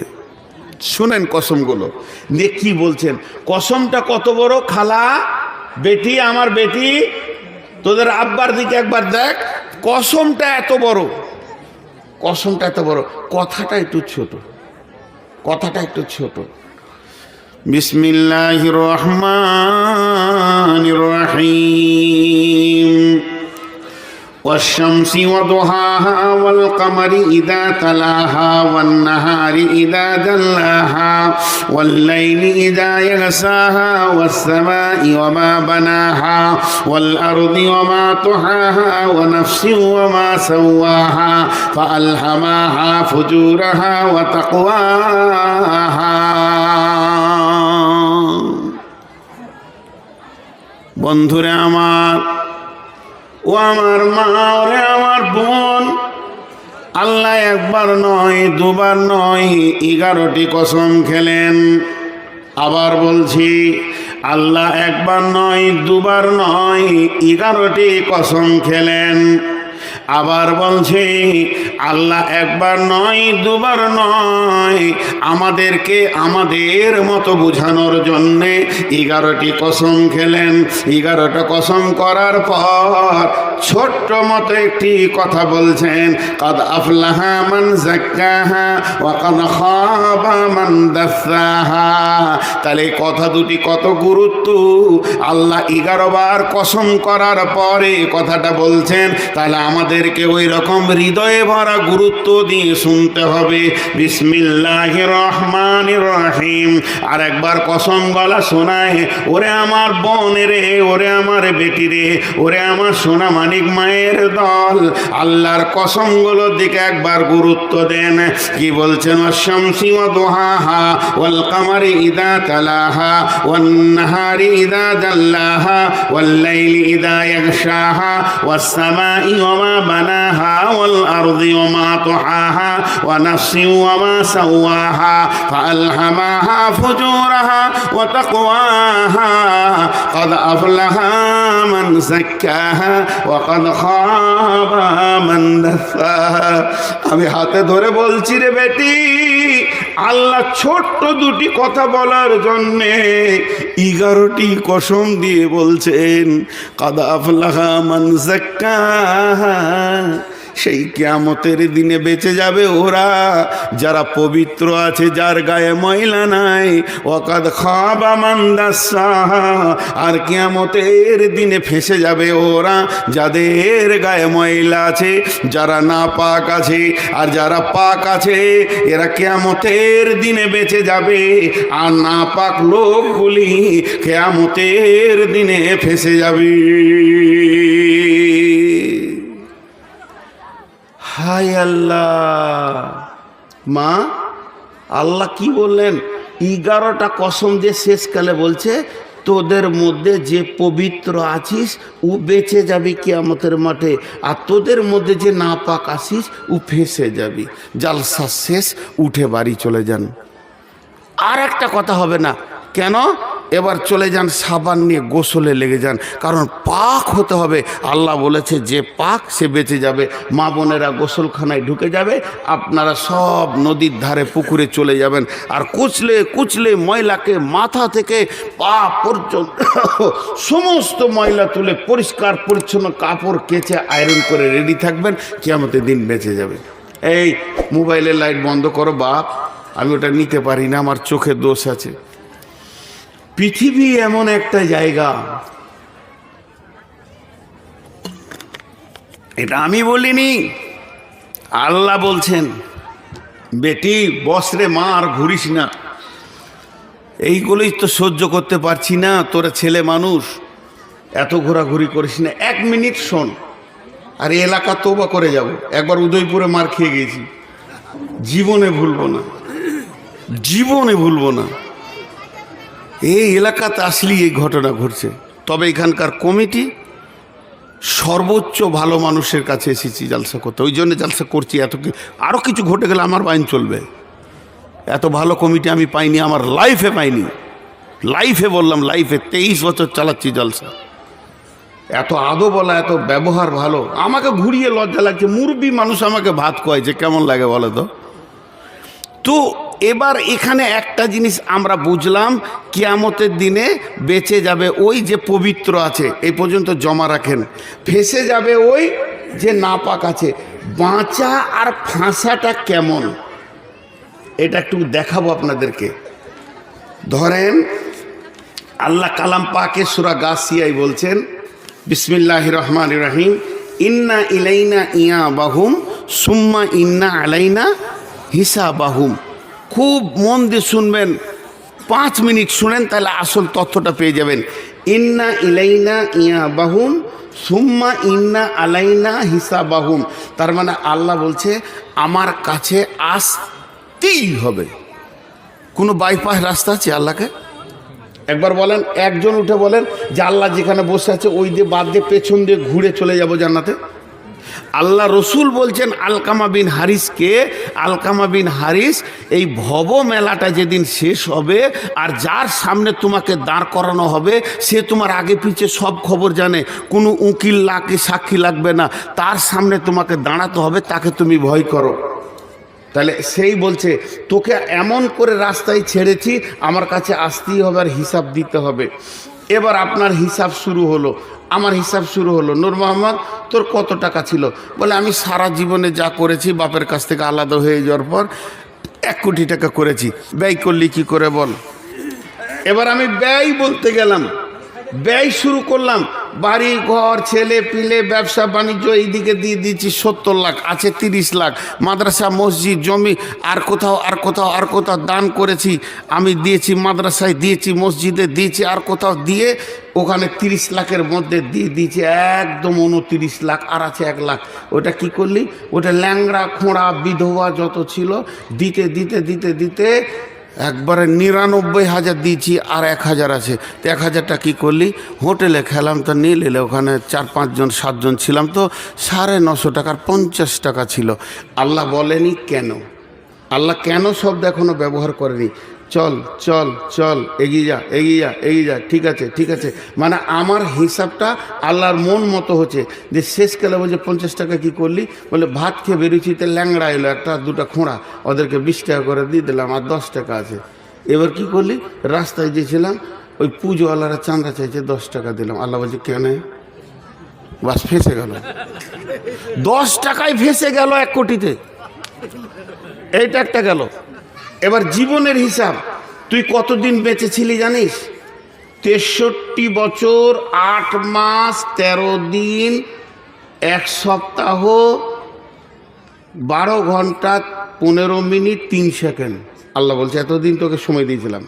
শুনেন কসমগুলো দিয়ে কি বলছেন। কসমটা কত বড়? খালা, বেটি, আমার বেটি, তোদের আব্বার দিকে একবার দেখ, কসমটা এত বড়, কসমটা এত বড়, কথাটা একটু ছোট, কথাটা একটু ছোট। বিসমিল্লাহির রহমানির রহিম। والشمس وضحاها والقمر إذا تلاها والنهار إذا جلاها والليل إذا يغشاها والسماء وما بناها والأرض وما طحاها ونفس وما سواها فألهمها فجورها وتقواها। বন্ধুরে আমার, ও আমার মা, ওরে আমার বোন, আল্লাহ একবার নয়, দুবার নয়, 11টি কসম খেলেন। আবার বলছি, আল্লাহ একবার নয়, দুবার নয়, 11টি কসম খেলেন। আবার বলছি, আল্লাহ একবার নয়, দুবার নয়, আমাদেরকে আমাদের মতো বোঝানোর জন্যে 11টি কসম খেলেন। 11টা কসম করার পর ছোট্ট মতো একটি কথা বলছেন, কাদ আফলাহা মান যাক্কাহা ওয়া কাদ খাবা মান দাসসাহা। তাহলে কথা দুটি কত গুরুত্ব। আল্লাহ 11 বার কসম করার পরে কথাটা বলছেন, তাহলে আমাদেরকে ওই রকম হৃদয়ে ভরা গুরুত্ব দিয়ে শুনতে হবে। বিসমিল্লাহির রহমানির রহিম। আর একবার কসম গলা শোনায়, ওরে আমার বোন রে, ওরে আমার বেটি রে, ওরে আমার সোনা মানিক মায়ের দল, আল্লাহর কসমগুলোর দিকে একবার গুরুত্ব দেন। কি বলছেন? শামসি ওয়া দুহাহা ওয়াল কামারি ইদা তালাহা ওয়ান নাহারি ইদা জাল্লাহা ওয়াল লাইলি ইদা ইয়াগশাহা ওয়াস সামাই ওয়া মা বানাহা ওয়াল আরদি ওয়া মা তুহাহা ওয়া নাফসি ওয়া মা সাওয়াহা ফাআলহামাহা ফুজুরাহা ওয়া তাকওয়াহা قد أفلح من زكاها وقد خاب من دساها। আমি হাতে ধরে বলছি রে বেটি, আল্লাহ ছোট্ট দুটি কথা বলার জন্যে 11টি কসম দিয়ে বলছেন। قد أفلح من زكاها। সেই কিয়ামতের দিনে বেঁচে যাবে ওরা যারা পবিত্র আছে, যার গায়ে ময়লা নাই। ওয়াকাদ খাবা মান দাসসাহা। আর কিয়ামতের দিনে ফেঁসে যাবে ওরা যাদের গায়ে ময়লা আছে, যারা নাপাক আছে। আর যারা পাক আছে এরা কিয়ামতের দিনে বেঁচে যাবে, আর নাপাক লোকগুলি কিয়ামতের দিনে ফেঁসে যাবে। হায় আল্লাহ! মা, আল্লাহ কি বললেন? 11টা কসম যে শেষকালে বলছে, তোদের মধ্যে যে পবিত্র আছিস ও বেঁচে যাবি কিয়ামতের মাঠে, আর তোদের মধ্যে যে নাপাক আসিস ও ফেঁসে যাবি। জালসা শেষ, উঠে বাড়ি চলে যান। আর একটা কথা হবে না। কেন? এবার চলে যান সাবান নিয়ে গোসলে লেগে যান, কারণ পাক হতে হবে। আল্লাহ বলেছে যে পাক সে বেঁচে যাবে। মা বোনেরা গোসলখানায় ঢুকে যাবে, আপনারা সব নদীর ধারে পুকুরে চলে যাবেন। আর কুচলে কুচলে ময়লাকে মাথা থেকে পা পর্যন্ত সমস্ত ময়লা তুলে পরিষ্কার পরিচ্ছন্ন কাপড় কেচে আয়রন করে রেডি থাকবেন, কিয়ামতের দিন বেঁচে যাবে। এই মোবাইলের লাইট বন্ধ করো বাপ, আমি ওটা নিতে পারি না, আমার চোখে দোষ আছে। পৃথিবী এমন একটা জায়গা, এটা আমি বলিনি, আল্লাহ বলছেন, বেটি বসরে মা আর ঘুরিস না, এইগুলোই তো সহ্য করতে পারছি না, তোরা ছেলে মানুষ এত ঘোরাঘুরি করিস না, 1 মিনিট শোন। আর এই এলাকা তওবা করে যাব, একবার উদয়পুরে মার খেয়ে গেছি, জীবনে ভুলবো না, জীবনে ভুলবো না। এই এলাকাতে আসলেই এই ঘটনা ঘটছে। তবে এখানকার কমিটি সর্বোচ্চ ভালো মানুষের কাছে এসেছি জালসা করতে, ওই জন্য জালসা করছি। আরও কিছু ঘটে গেলে আমার বাইন চলবে। এত ভালো কমিটি আমি পাইনি, আমার লাইফে পাইনি, লাইফে বললাম, লাইফে 23 বছর চালাচ্ছি জলসা। এত আদো বলা, এত ব্যবহার ভালো। আমাকে ঘুরিয়ে লজ্জা লাগছে, মুরব্বী মানুষ আমাকে ভাত খোয়াইছে, কেমন লাগে বলো তো। তো এবার এখানে একটা জিনিস আমরা বুঝলাম, কিয়ামতের দিনে বেঁচে যাবে ওই যে পবিত্র আছে, এই পর্যন্ত জমা রাখেন, ফেঁসে যাবে ওই যে নাপাক আছে। বাঁচা আর ফাঁসাটা কেমন এটা একটু দেখাবো আপনাদেরকে। ধরেন আল্লাহ কালাম পাকে সূরা গাসিয়ায় বলছেন, বিসমিল্লাহির রহমানির রহিম, ইন্না ইলাইনা ইয়াবাহুম সুম্মা ইন্না আলাইনা হিসাবাহুম। খুব মন দিয়ে শুনবেন, 5 মিনিট শুনেন, তাহলে আসল তথ্যটা পেয়ে যাবেন। ইন্না ইলাইনা ইয়াবাহুম সুম্মা ইন্না আলাইনা হিসাবাহুম। তার মানে আল্লাহ বলছে আমার কাছে আসতেই হবে। কোনো বাইপাস রাস্তা আছে আল্লাহকে? একবার বলেন, একজন উঠে বলেন যে আল্লাহ যেখানে বসে আছে ওই দিয়ে বাদ দিয়ে পেছন দিয়ে ঘুরে চলে যাব জান্নাতে। আল্লাহ রসুল বলছেন আলকামা বিন হারিসকে, আলকামা বিন হারিস, এই ভব মেলাটা যেদিন শেষ হবে আর যার সামনে তোমাকে দাঁড় করানো হবে সে তোমার আগে পিছে সব খবর জানে, কোনো উকিল লাগে সাক্ষী লাগবে না, তার সামনে তোমাকে দাঁড়াতে হবে, তাকে তুমি ভয় করো। তাহলে সেই বলছে তোকে এমন করে রাস্তায় ছেড়েছি, আমার কাছে আসতেই হবে আর হিসাব দিতে হবে। এবার আপনার হিসাব শুরু হলো, আমার হিসাব শুরু হলো। নূর মোহাম্মদ তোর কত টাকা ছিল? বলে আমি সারা জীবনে যা করেছি বাপের কাছ থেকে আলাদা হয়ে যাওয়ার পর 1 কোটি টাকা করেছি। ব্যয় করলি কি করে বল? এবার আমি ব্যয় বলতে গেলাম, ব্যয় শুরু করলাম, বাড়ি ঘর ছেলে পিলে ব্যবসা বাণিজ্য এইদিকে দিয়ে দিচ্ছি 70 লাখ, আছে 30 লাখ, মাদ্রাসা মসজিদ জমি আর কোথাও আর কোথাও আর কোথাও দান করেছি, আমি দিয়েছি মাদ্রাসায়, দিয়েছি মসজিদে, দিয়েছি আর কোথাও দিয়ে ওখানে 30 লাখের মধ্যে দিয়ে দিয়েছি একদম 29 লাখ, আর আছে 1 লাখ। ওটা কি করলি? ওটা ল্যাংড়া খোঁড়া বিধবা যত ছিল দিতে দিতে দিতে দিতে একবারে 99,000 দিয়েছি, আর 1,000 আছে। তো 1,000টা কী করলি? হোটেলে খেলাম, তো নিয়ে নিলে ওখানে 4-5 জন 7 জন ছিলাম, তো 950 টাকার 50 টাকা ছিল। আল্লাহ বলেনি কেন? আল্লাহ কেন শব্দ এখনো ব্যবহার করেনি। চল চল চল, এগিয়ে যা এগিয়ে যা এগিয়ে যা, ঠিক আছে ঠিক আছে। মানে আমার হিসাবটা আল্লাহর মন মতো হচ্ছে। যে শেষকালে বলছে 50 টাকা কী করলি? বলে ভাত খেয়ে বেরিয়েছি, তো ল্যাংড়া এলো 1-2টা খোঁড়া, ওদেরকে 20 টাকা করে দিয়ে দিলাম, আর 10 টাকা আছে। এবার কি করলি? রাস্তায় গিয়েছিলাম, ওই পুজোওয়ালারা চাঁদা চাইছে, 10 টাকা দিলাম। আল্লাহ বলছে কেন? বাস ফেঁসে গেল, 10 টাকায় ফেঁসে গেল 1 কোটিতে। এইটা একটা গেল। এবার জীবনের হিসাব, তুই কতদিন বেঁচে ছিলি জানিস? 63 বছর 8 মাস 13 দিন 1 সপ্তাহ 12 ঘন্টা 15 মিনিট 3 সেকেন্ড। আল্লাহ বলছে এতদিন তোকে সময় দিয়েছিলাম,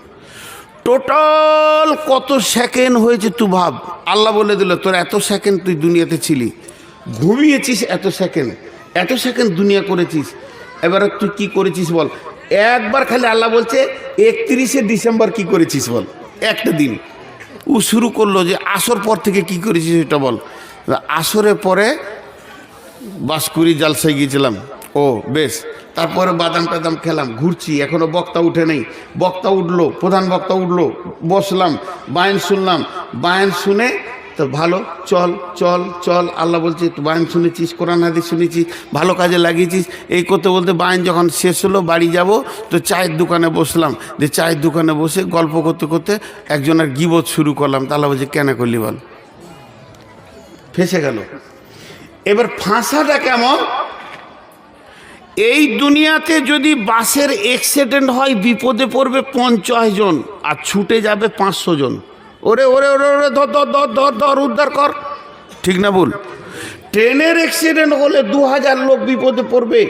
টোটাল কত সেকেন্ড হয়েছে তুই ভাব। আল্লাহ বলে দিল তোর এত সেকেন্ড তুই দুনিয়াতে ছিলি, ঘুমিয়েছিস এত সেকেন্ড দুনিয়া করেছিস। এবার তুই কি করেছিস বল? একবার খালি আল্লাহ বলছে 31শে ডিসেম্বর কি করেছিস বল, একটা দিন। ও শুরু করলো যে আসর পর থেকে কি করেছিস এটা বল। আসরের পরে বাঁশকুড়ি জালসায় গিয়েছিলাম, ও বেশ। তারপরে বাদাম টাদাম খেলাম, ঘুরছি, এখনো বক্তা উঠে নেই। বক্তা উঠলো, প্রধান বক্তা উঠলো, বসলাম, বায়ান শুনলাম। বায়ান শুনে তো ভালো, চল চল চল। আল্লাহ বলছে তুই বায়ান শুনেছিস, কোরআন হাদিস শুনেছিস, ভালো কাজে লাগিয়েছিস। এই করতে বলতে বায়ান যখন শেষ হলো, বাড়ি যাব, তো চায়ের দোকানে বসলাম। যে চায়ের দোকানে বসে গল্প করতে করতে একজনের গিবত শুরু করলাম। তা আল্লাহ বলছে কেন করলি বল? ফেঁসে গেল। এবার ফাঁসাটা কেমন? এই দুনিয়াতে যদি বাসের অ্যাক্সিডেন্ট হয়, বিপদে পড়বে 50 জন আর ছুটে যাবে 500 জন। ওরে ওরে ওরে ওরে, ধর ধর ধর ধর ধর, উদ্ধার কর, ঠিক না ভুল? ট্রেনের অ্যাক্সিডেন্ট হলে 2000 লোক বিপদে পড়বে,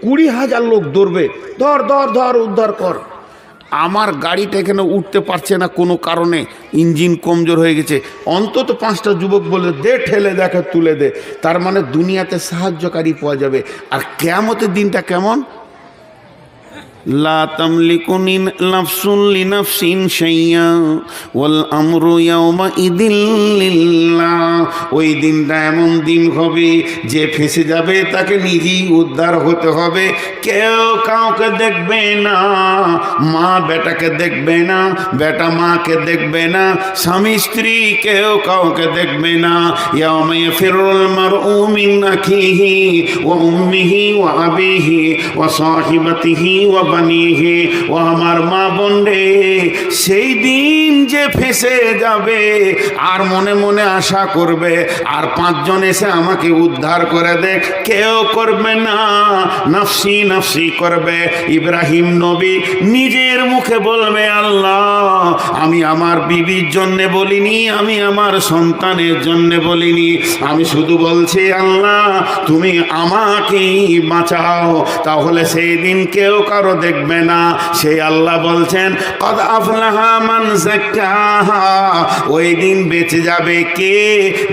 20,000 লোক দৌড়বে, ধর ধর ধর উদ্ধার কর। আমার গাড়িটা এখানে উঠতে পারছে না কোনো কারণে, ইঞ্জিন কমজোর হয়ে গেছে, অন্তত 5টা যুবক বলে দে, ঠেলে দেখে তুলে দে। তার মানে দুনিয়াতে সাহায্যকারী পাওয়া যাবে। আর কিয়ামতের দিনটা কেমন? লা তামলিকু নাফসুন লিনাফসিন শাইয়্যা ওয়াল আমরু ইয়াওমা ইদিল লিল্লাহ। ওই দিনটা এমন দিন হবে যে ফেসে যাবে তাকে নিজেই উদ্ধার হতে হবে। কেউ কাউকে দেখবে না, মা বেটাকে দেখবে না, বেটা মাকে দেখবে না, স্বামী স্ত্রী কেউ কাউকে দেখবে না। ইয়াওমা ইয়াফিরুল মারউ মিন আখিহি ওয়া উম্মিহি ওয়া আবিহি ওয়া সাহিবাতিহি ওয়া বানিহি। ও আমার মা বোন রে, সেই দিন যে ফেসে যাবে আর মনে মনে আশা করবে আর 5 জন এসে আমাকে উদ্ধার করে দে, কেউ করবে না, নফসি নফসি করবে। ইব্রাহিম নবী নিজের মুখে বলবে, আল্লাহ আমি আমার বিবির জন্য বলিনি, আমি আমার সন্তানের জন্য বলিনি, আমি শুধু বলছি আল্লাহ তুমি আমাকেই বাঁচাও। তাহলে সেই দিন কেউ কারো দেখবে না। সেই আল্লাহ বলছেন কদ আফলাহা মান যাক্কাহা। ওই দিন বেঁচে যাবে কে?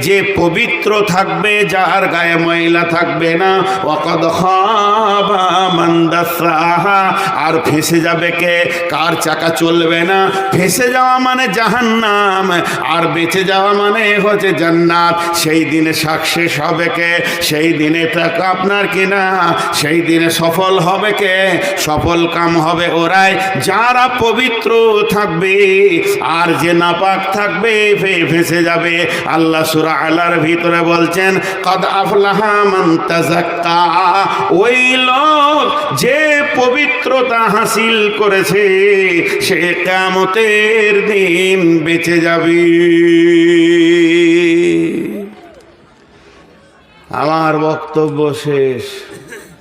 যে পবিত্র থাকবে, যার গায়ে ময়লা থাকবে না। ওয়া কদ খাবা মান দাসাহা। আর ফেসে যাবে কে? কার চাকা চলবে না। ফেসে যাওয়া মানে জাহান্নাম, আর বেঁচে যাওয়া মানে হচ্ছে জান্নাত। সেই দিনে সাকসেস হবে কে? সেই দিনে টাকা আপনার কিনা, সেই দিনে সফল হবে কে? সফল কাম হবে ওরাই যারা পবিত্র থাকবে, আর যে নাপাক থাকবে ফেসে যাবে। আল্লাহ সূরা আলার ভিতরে বলছেন কদ আফলাহা মান তাযাক্কা। ওই লোক যে পবিত্রতা হাসিল করেছে সে কিয়ামতের দিন বেঁচে যাবে। আমার বক্তব্য শেষ।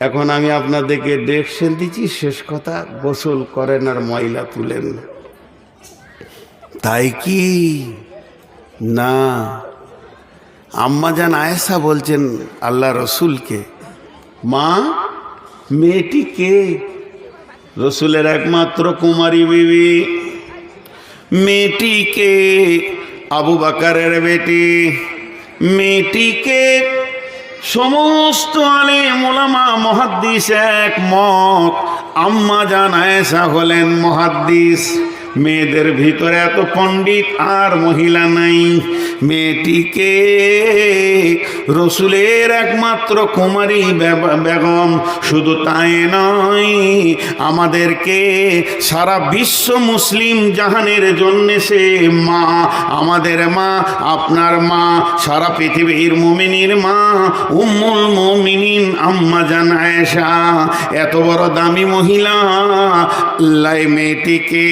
এখন আমি আপনাদেরকে ডিরেকশন দিচ্ছি, শেষ কথা, গোসল করেন আর ময়লা তুলেন। তাই কি না? আম্মাজান আয়েশা বলছেন আল্লাহ রসুলকে, মা মেয়েটি কে? রসুলের একমাত্র কুমারী বিবি। মেয়েটিকে আবু বকরের বেটি। মেয়েটিকে সমস্ত আলেম ওলামা মুহাদ্দিস একমত, আম্মাজান আয়েশা হলেন মুহাদ্দিস। মেয়েদের ভিতরে এত পণ্ডিত আর মহিলা নাই। মেয়েটিকে রসুলের একমাত্র কুমারী বেগম। শুধু তাই নয়, আমাদেরকে সারা বিশ্ব মুসলিম জাহানের জন্য সে মা, আমাদের মা, আপনার মা, সারা পৃথিবীর মুমিনীর মা, উম্মুল মুমিনিন আম্মাজান আয়েশা। এত বড় দামি মহিলা। আল্লাহ মেয়েটিকে,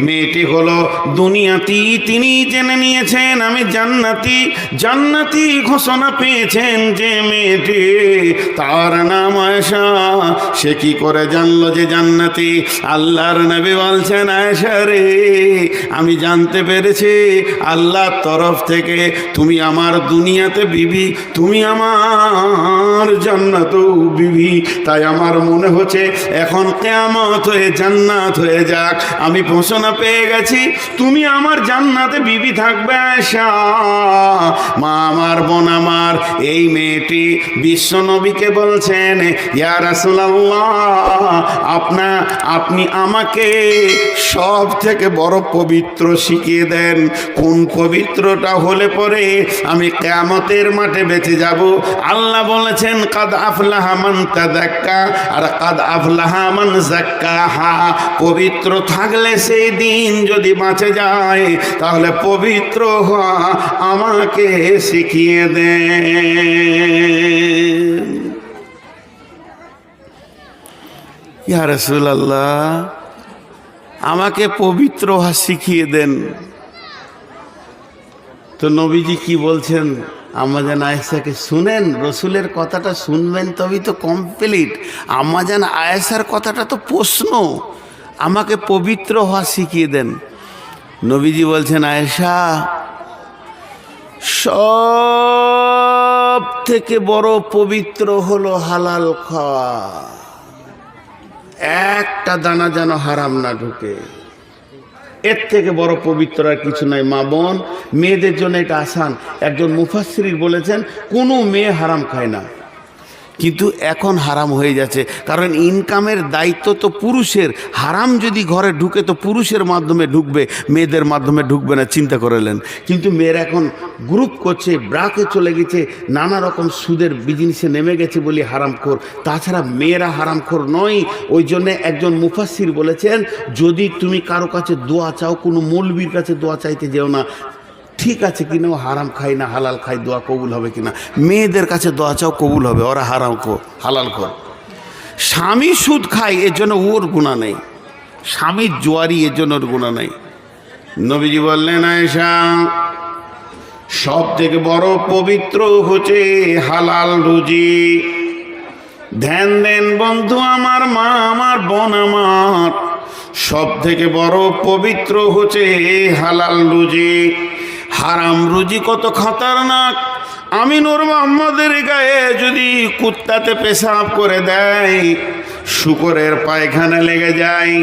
মেয়েটি হলো দুনিয়াতি, তিনি জেনে নিয়েছেন আমি জান্নাতি। জান্নাতি ঘোষণা পেয়েছেন যে মেয়েটি, তার নাম আয়েশা। সে কি করে জানলো যে জান্নাতি? আল্লাহর নবী বলছেন, আয়েশা রে, আমি জানতে পেরেছি আল্লাহর তরফ থেকে তুমি আমার দুনিয়াতে বিবি, তুমি আমার জান্নাত বিবি। তাই আমার মনে হচ্ছে এখন কিয়ামত হয়ে জান্নাত হয়ে যাক। আমি ঘোষণা পেয়ে গেছি তুমি আমার জান্নাতে বিবি থাকবে আয়েশা। মা আমার, বোন আমার, এই মেয়েটি বিশ্ব নবীকে বলছেন, ইয়া রাসূলুল্লাহ, আপনি আমাকে সব থেকে বড় পবিত্র শিখিয়ে দেন। কোন পবিত্রটা হলে পরে আমি কিয়ামতের মাঠে বেঁচে যাব? আল্লাহ বলেছেন কাদ আফলাহা মান তাযাক্কা আর কাদ আফলাহা মান যাক্কাহা। পবিত্র থাকলে সেই দিন যদি বাঁচে যায় তাহলে পবিত্র হওয়া আমাকে শিখিয়ে দেন। ইয়া রাসূলুল্লাহ, আমাকে পবিত্র হওয়া শিখিয়ে দেন। তো নবীজি কি বলছেন আম্মাজান আয়েশাকে? শুনেন, রসুলের কথাটা শুনবেন তবেই তো কমপ্লিট। আম্মাজান আয়েশার কথাটা তো প্রশ্ন, আমাকে পবিত্র হওয়া শিখিয়ে দেন। নবীজি বলছেন, আয়েশা, সব সব থেকে বড় পবিত্র হলো হালাল খাওয়া। একটা দানা যেন হারাম না ঢুকে, এর থেকে বড় পবিত্র আর কিছু নাই। মা বোন, মেয়েদের জন্য এটা আসান। একজন মুফাসসির বলেছেন কোনো মেয়ে হারাম খায় না, কিন্তু এখন হারাম হয়ে যাচ্ছে, কারণ ইনকামের দায়িত্ব তো পুরুষের। হারাম যদি ঘরে ঢুকে তো পুরুষের মাধ্যমে ঢুকবে, মেয়েদের মাধ্যমে ঢুকবে না, চিন্তা করলেন। কিন্তু মেয়েরা এখন গ্রুপ করছে, ব্রাকে চলে গেছে, নানা রকম সুদের বিজনেসে নেমে গেছে বলে হারামখোর। তাছাড়া মেয়েরা হারামখোর নয়। ওই জন্য একজন মুফাসসির বলেছেন, যদি তুমি কারো কাছে দোয়া চাও, কোনো মৌলবীর কাছে দোয়া চাইতে যেও না। ঠিক আছে কিনা ও হারাম খাই না হালাল খাই, দোয়া কবুল হবে কিনা। মেয়েদের কাছে দোয়া চাও, কবুল হবে, ওরা হারাম খো হালাল খো। স্বামী সুদ খায়, এর জন্য ওর গুনাহ নেই। স্বামী জোয়ারি, এর জন্য ওর গুনাহ নেই। নবীজি বললেন, আয়েশা, সব থেকে বড় পবিত্র হচ্ছে হালাল রুজি। ধ্যান দেন বন্ধু আমার, মা আমার, বোন আমার, সব থেকে বড় পবিত্র হচ্ছে হালাল রুজি। হারাম রুজি কত খতরনাক। আমি নূর মোহাম্মদের গায়ে যদি কুত্তাতে পেশাব করে দেয়, শুকরের পায়খানা লেগে যায়,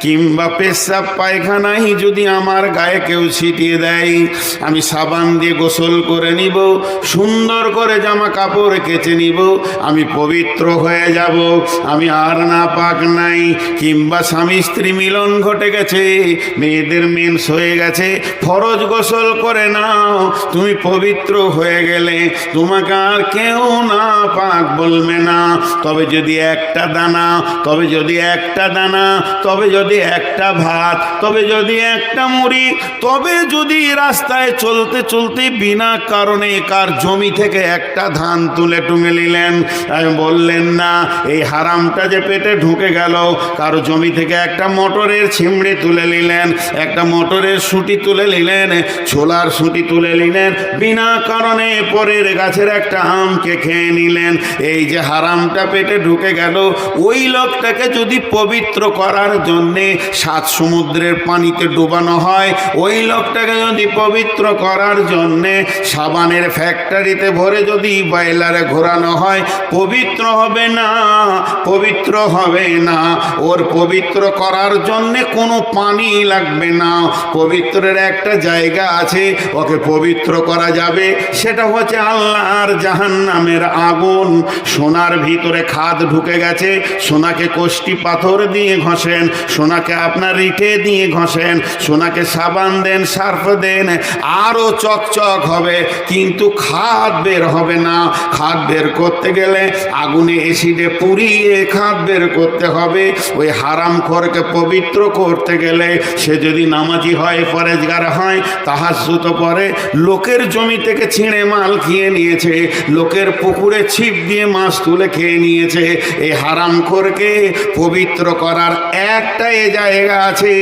কিংবা পেশাব পায়খানাই যদি আমার গায়ে কেউ ছিটিয়ে দেয়, আমি সাবান দিয়ে গোসল করে নিব, সুন্দর করে জামা কাপড় কেচে নিব, আমি পবিত্র হয়ে যাব, আমি আর না পাক নাই। কিংবা স্বামী স্ত্রী মিলন ঘটে গেছে, মেয়েদের মেন্স হয়ে গেছে, ফরজ গোসল করে নাও, তুমি পবিত্র হয়ে গেলে, তোমাকে আর কেউ না পাক বলবে না। তবে যদি একটা দানা, তবে যদি একটা দানা, তবে যদি একটা ভাত, তবে যদি একটা মুড়ি, তবে যদি রাস্তায় চলতে চলতে বিনা কারণে কার জমি থেকে একটা ধান তুলে টুঙে নিলেন, বললেন না এই হারামটা যে পেটে ঢুকে গেল। কারো জমি থেকে একটা মটরের ছিমড়ে তুলে নিলেন, একটা মটরের সুটি তুলে নিলেন, ছোলার সুটি তুলে নিলেন, বিনা কারণে পরের গাছের একটা আমকে খেয়ে নিলেন, এই যে হারামটা পেটে ঢুকে গেল। ওই লোকটাকে যদি পবিত্র করার জন্যে 7 সমুদ্রের পানিতে ডুবানো হয়, ওই লোকটাকে যদি পবিত্র করার জন্যে সাবানের ফ্যাক্টরিতে ভরে যদি বয়লারে ঘোরানো হয়, পবিত্র হবে না, পবিত্র হবে না। ওর পবিত্র করার জন্যে কোনো পানি লাগবে না। পবিত্রের একটা জায়গা আছে, ওকে পবিত্র করা যাবে, সেটা হচ্ছে আল্লাহর জাহান্নামের আগুন। সোনার ভিতরে খাদ ঢুকে গেছে, সোনাকে কষ্টি পাথর দিয়ে ঘষেন, সোনাকে আপনার রিঠে দিয়ে ঘষেন, সোনাকে সাবান দেন, সার্ফ দেন, আরও চকচক হবে, কিন্তু খাদ বের হবে না। খাদ বের করতে গেলে আগুনে এসিডে পুড়িয়ে খাদ বের করতে হবে। ওই হারামখোরকে পবিত্র করতে গেলে, সে যদি নামাজি হয়, পরেজগার হয়, তাহাজ্জুদ পড়ে, লোকের জমি থেকে ছিঁড়ে মাল খেয়ে নিয়েছে, লোকের পুকুরে ছিপ দিয়ে মাছ তুলে খেয়ে নিয়েছে, এই হারামখোরকে পবিত্র করার একটাই জায়গা আছে,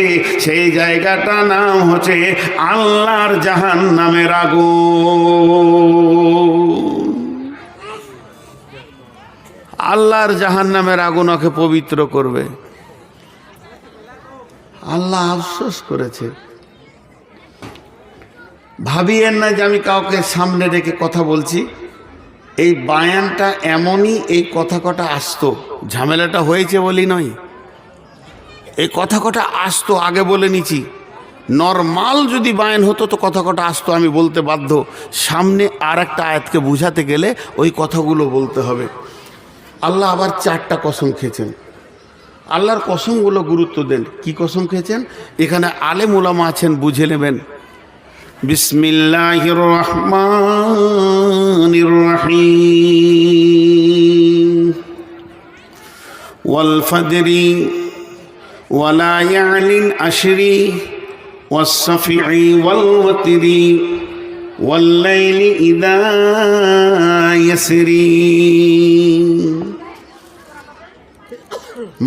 সেই জায়গাটা নাম হচ্ছে আল্লাহর জাহান্নামের আগুন। আল্লাহর জাহান্নামের আগুন ওকে পবিত্র করবে। আল্লাহ আফসোস করেছে। ভাবিয়েন না যে আমি কাউকে সামনে রেখে কথা বলছি। এই বায়ানটা এমনই, এই কথা কটা আসতো, ঝামেলাটা হয়েছে বলি নয়, এই কথা কটা আসতো, আগে বলে নিছি। নরমাল যদি বায়ান হতো তো কথা কটা আসতো, আমি বলতে বাধ্য। সামনে আর একটা আয়াতকে বুঝাতে গেলে ওই কথাগুলো বলতে হবে। আল্লাহ আবার 4টা কসম খেয়েছেন। আল্লাহর কসমগুলো গুরুত্ব দেন। কি কসম খেয়েছেন? এখানে আলেম ওলামা আছেন, বুঝে নেবেন। বিসমিল্লাহির রহমানির রহিম। ওয়াল ফাজরি ওয়া লায়ালিন আশরি ওয়াস শাফিঈ ওয়াল ওয়াতরি ওয়াল লাইলি ইযা ইয়াসরি।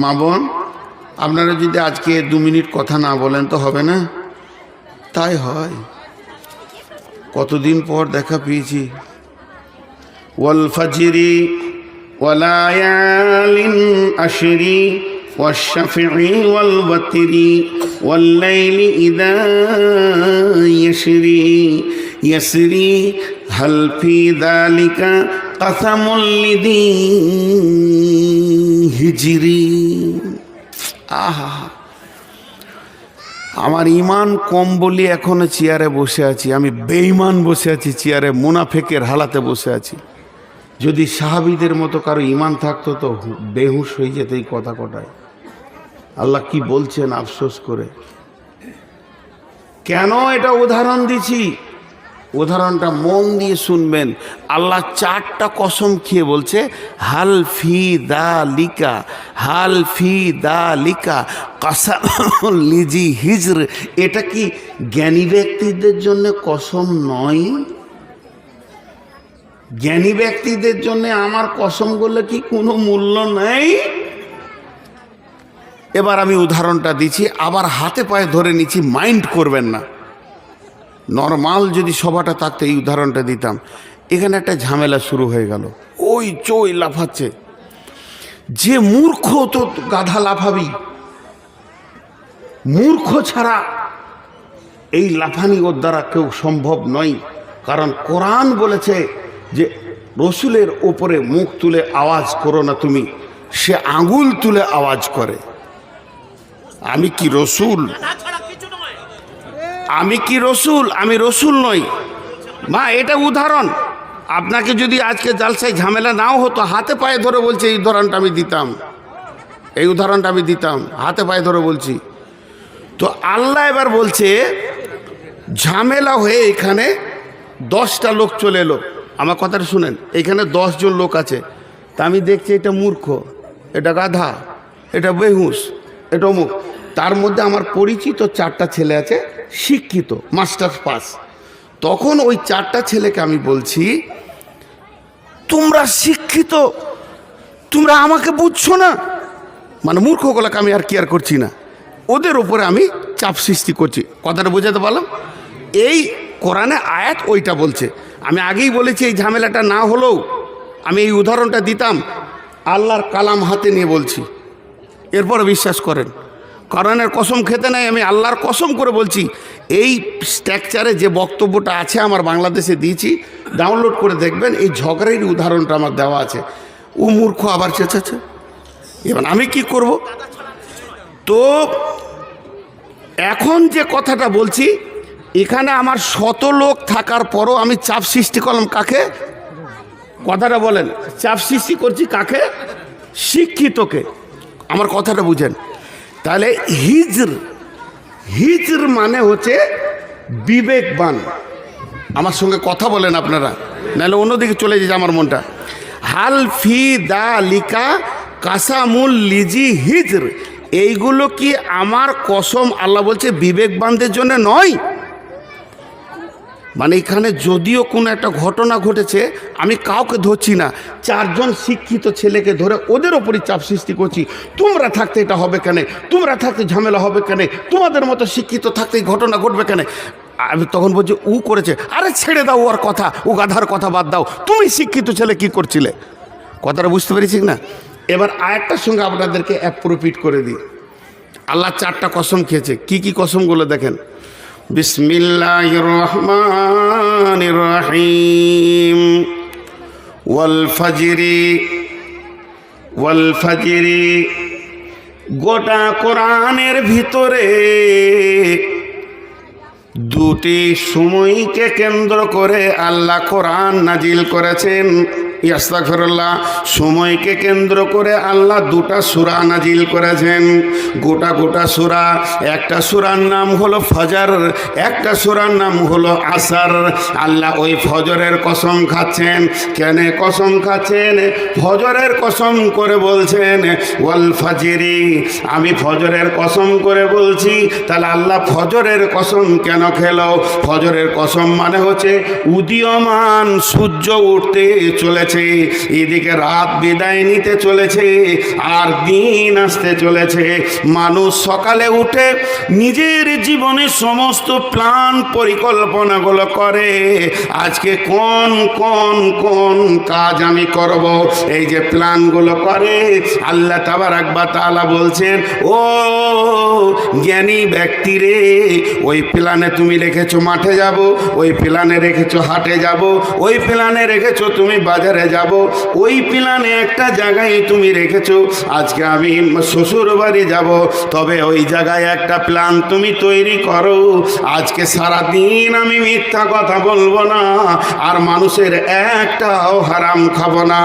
মা বোন, আপনারা যদি আজকে 2 মিনিট কথা না বলেন তো হবে না। তাই হয়, কতদিন পর দেখা পেয়েছি। ওয়াল ফাজরি ওয়া লায়ালিন আশরি ওয়াশ শাফিঈ ওয়াল ওয়াতরি ওয়াল লাইলি ইযা ইয়াসরি ইয়াসরি হাল ফি যালিকা কাসামুল লিযী হিজরি। আহা, আমার ইমান কম বলি এখনো চেয়ারে বসে আছি। আমি বেঈমান বসে আছি চেয়ারে, মুনাফিকের হালাতে বসে আছি। যদি সাহাবীদের মতো কারো ইমান থাকতো তো বেহুশ হয়ে যেত এই কথা কটায়। আল্লাহ কি বলছেন আফসোস করে। কেন এটা উদাহরণ দিছি, উদাহরণটা মন দিয়ে শুনবেন। আল্লাহ 4টা কসম খেয়ে বলছে হাল ফি যালিকা, হাল ফি যালিকা কাসামুল লিযী হিজর। এটা কি জ্ঞানী ব্যক্তিদের জন্য কসম নয়? জ্ঞানী ব্যক্তিদের জন্য আমার কসমগুলো কি কোনো মূল্য নেই? এবার আমি উদাহরণটা দিচ্ছি, আবার হাতে পায়ে ধরে নিচ্ছি, মাইন্ড করবেন না। নরমাল যদি সভাটা থাকতো এই উদাহরণটা দিতাম। এখানে একটা ঝামেলা শুরু হয়ে গেল, ওই চই লাফাচ্ছে। যে মূর্খ তো গাধা লাফাবি, মূর্খ ছাড়া এই লাফানি ওর দ্বারা কেউ সম্ভব নয়। কারণ কোরআন বলেছে যে রসুলের ওপরে মুখ তুলে আওয়াজ করো না তুমি, সে আঙুল তুলে আওয়াজ করে। আমি কি রসুল? আমি কি রসুল? আমি রসুল নই মা। এটা উদাহরণ। আপনাকে যদি আজকে জালসায় ঝামেলা নাও হতো, হাতে পায়ে ধরে বলছে এই উদাহরণটা আমি দিতাম, এই উদাহরণটা আমি দিতাম, হাতে পায়ে ধরে বলছি। তো আল্লাহ এবার বলছে ঝামেলা হয়ে এখানে 10টা লোক চলে এলো। আমার কথাটা শুনেন, এখানে 10 জন লোক আছে। তা আমি দেখছি এটা মূর্খ, এটা গাধা, এটা বেহুশ, এটা অমুক। তার মধ্যে আমার পরিচিত 4টা ছেলে আছে, শিক্ষিত, মাস্টার্স পাস। তখন ওই 4টা ছেলেকে আমি বলছি তোমরা শিক্ষিত, তোমরা আমাকে বুঝছো না। মানে মূর্খগুলোকে আমি আর কেয়ার করছি না, ওদের উপরে আমি চাপ সৃষ্টি করছি। কথাটা বোঝাতে পারলাম? এই কোরআনে আয়াত ওইটা বলছে। আমি আগেই বলেছি এই ঝামেলাটা না হলেও আমি এই উদাহরণটা দিতাম। আল্লাহর কালাম হাতে নিয়ে বলছি, এরপরে বিশ্বাস করেন। কোরআনের কসম খেতে নাই, আমি আল্লাহর কসম করে বলছি। এই স্ট্রাকচারে যে বক্তব্যটা আছে আমার বাংলাদেশে দিয়েছি, ডাউনলোড করে দেখবেন। এই ঝগড়ার উদাহরণটা আমার দেওয়া আছে। ও মূর্খ আবার চেঁচাচ্ছে, এবার আমি কি করব? তো এখন যে কথাটা বলছি, এখানে আমার 100 লোক থাকার পরও আমি চাপ সৃষ্টি করলাম কাকে? কথাটা বলেন, চাপ সৃষ্টি করছি কাকে? শিক্ষিতকে। আমার কথাটা বুঝেন। তাহলে হিজর, হিজর মানে হচ্ছে বিবেকবান। আমার সঙ্গে কথা বলেন আপনারা, নাহলে অন্যদিকে চলে যাচ্ছে আমার মনটা। হাল ফি যালিকা কাসামুল লিযী হিজর, এইগুলো কি আমার কসম আল্লাহ বলছে বিবেকবানদের জন্য নয়? মানে এখানে যদিও কোনো একটা ঘটনা ঘটেছে, আমি কাউকে ধরছি না, 4 জন শিক্ষিত ছেলেকে ধরে ওদের ওপরই চাপ সৃষ্টি করছি। তোমরা থাকতে এটা হবে কেন? তোমরা থাকতে ঝামেলা হবে কেন? তোমাদের মতো শিক্ষিত থাকতে এই ঘটনা ঘটবে কেন? আমি তখন বলছি ও করেছে। আরে ছেড়ে দাও ওর কথা, ও গাধার কথা বাদ দাও। তুমি শিক্ষিত ছেলে কি করছিলে? কথাটা বুঝতে পেরেছি না? এবার আরেকটার সঙ্গে আপনাদেরকে অ্যাপ্রোপ্রিয়েট করে দিই। আল্লাহ 4টা কসম খেয়েছে। কি কি কসমগুলো দেখেন। বিসমিল্লাহির রহমানির রহিম। ওয়াল ফাজরি, ওয়াল ফাজরি। গোটা কোরআনের ভিতরে 2টি সময়কে কেন্দ্র করে আল্লাহ কোরআন নাজিল করেছেন। আস্তাগফিরুল্লাহ। সময়কে কেন্দ্র করে আল্লাহ 2টা সূরা নাজিল করেছেন। গোটা সূরা। একটা সূরার নাম হলো ফজর, একটা সূরার নাম হলো আসর। আল্লাহ ওই ফজরের কসম খাচ্ছেন। কেন কসম খাচ্ছেন? ফজরের কসম করে বলছেন ওয়াল ফাজরি, আমি ফজরের কসম করে বলছি। তাহলে আল্লাহ ফজরের কসম কেন খেলো? ফজরের কসম মানে হচ্ছে উদীয়মান সূর্য উঠতে চলেছে। চলেছে, এদিকে রাত বিদায় নিতে চলেছে, আর দিন আসতে চলেছে। মানুষ সকালে উঠে নিজের জীবনের সমস্ত প্ল্যান পরিকল্পনাগুলো করে, আজকে কোন কোন কোন কাজ আমি করব, এই যে প্ল্যানগুলো করে। আল্লাহ তাবারাক ওয়া তাআলা বলছেন, ও জ্ঞানী ব্যক্তি রে, ওই প্ল্যানে তুমি রেখেছো মাঠে যাব, ওই প্ল্যানে রেখেছো হাটে যাব, ওই প্ল্যানে রেখেছো তুমি বাজারে যাব, ওই প্ল্যানে একটা জায়গায় তুমি রেখেছো আজকে আমি শ্বশুর বাড়ি যাব, তবে ওই জায়গায় একটা প্ল্যান তুমি তৈরি করো, আজকে সারা দিন আমি মিথ্যা কথা বলবো না, আর মানুষের একটাও হারাম খাবো না।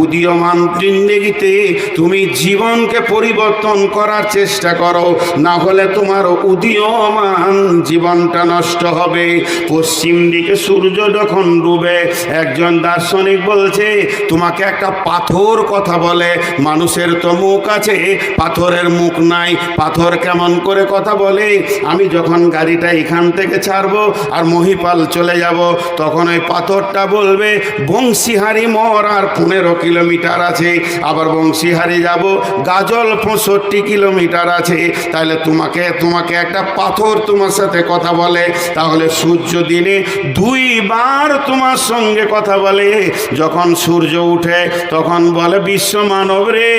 উদীয়মান জিন্দেগিতে তুমি জীবনকে পরিবর্তন করার চেষ্টা করো, না হলে তোমার উদীয়মান জীবনটা নষ্ট হবে। পশ্চিম দিকে সূর্য যখন ডুবে, একজন দার্শনিক বলছে তোমাকে একটা পাথর কথা বলে, মানুষের তো মুখ আছে, পাথরের মুখ নাই, পাথর কেমন করে কথা বলে? আমি যখন গাড়িটা এখান থেকে ছাড়বো আর মহিপাল চলে যাব, তখন ওই পাথরটা বলবে বংশীহারি মোড় আর 15 কিলোমিটার আছে, আবার বংশীহারি যাব গাজল 65 কিলোমিটার আছে। তাহলে তোমাকে একটা পাথর তোমার সাথে কথা বলে, তাহলে সূর্য দিনে 2 বার তোমার সঙ্গে কথা বলে। যখন সূর্য উঠে তখন বলে বিশ্ব মানব রে,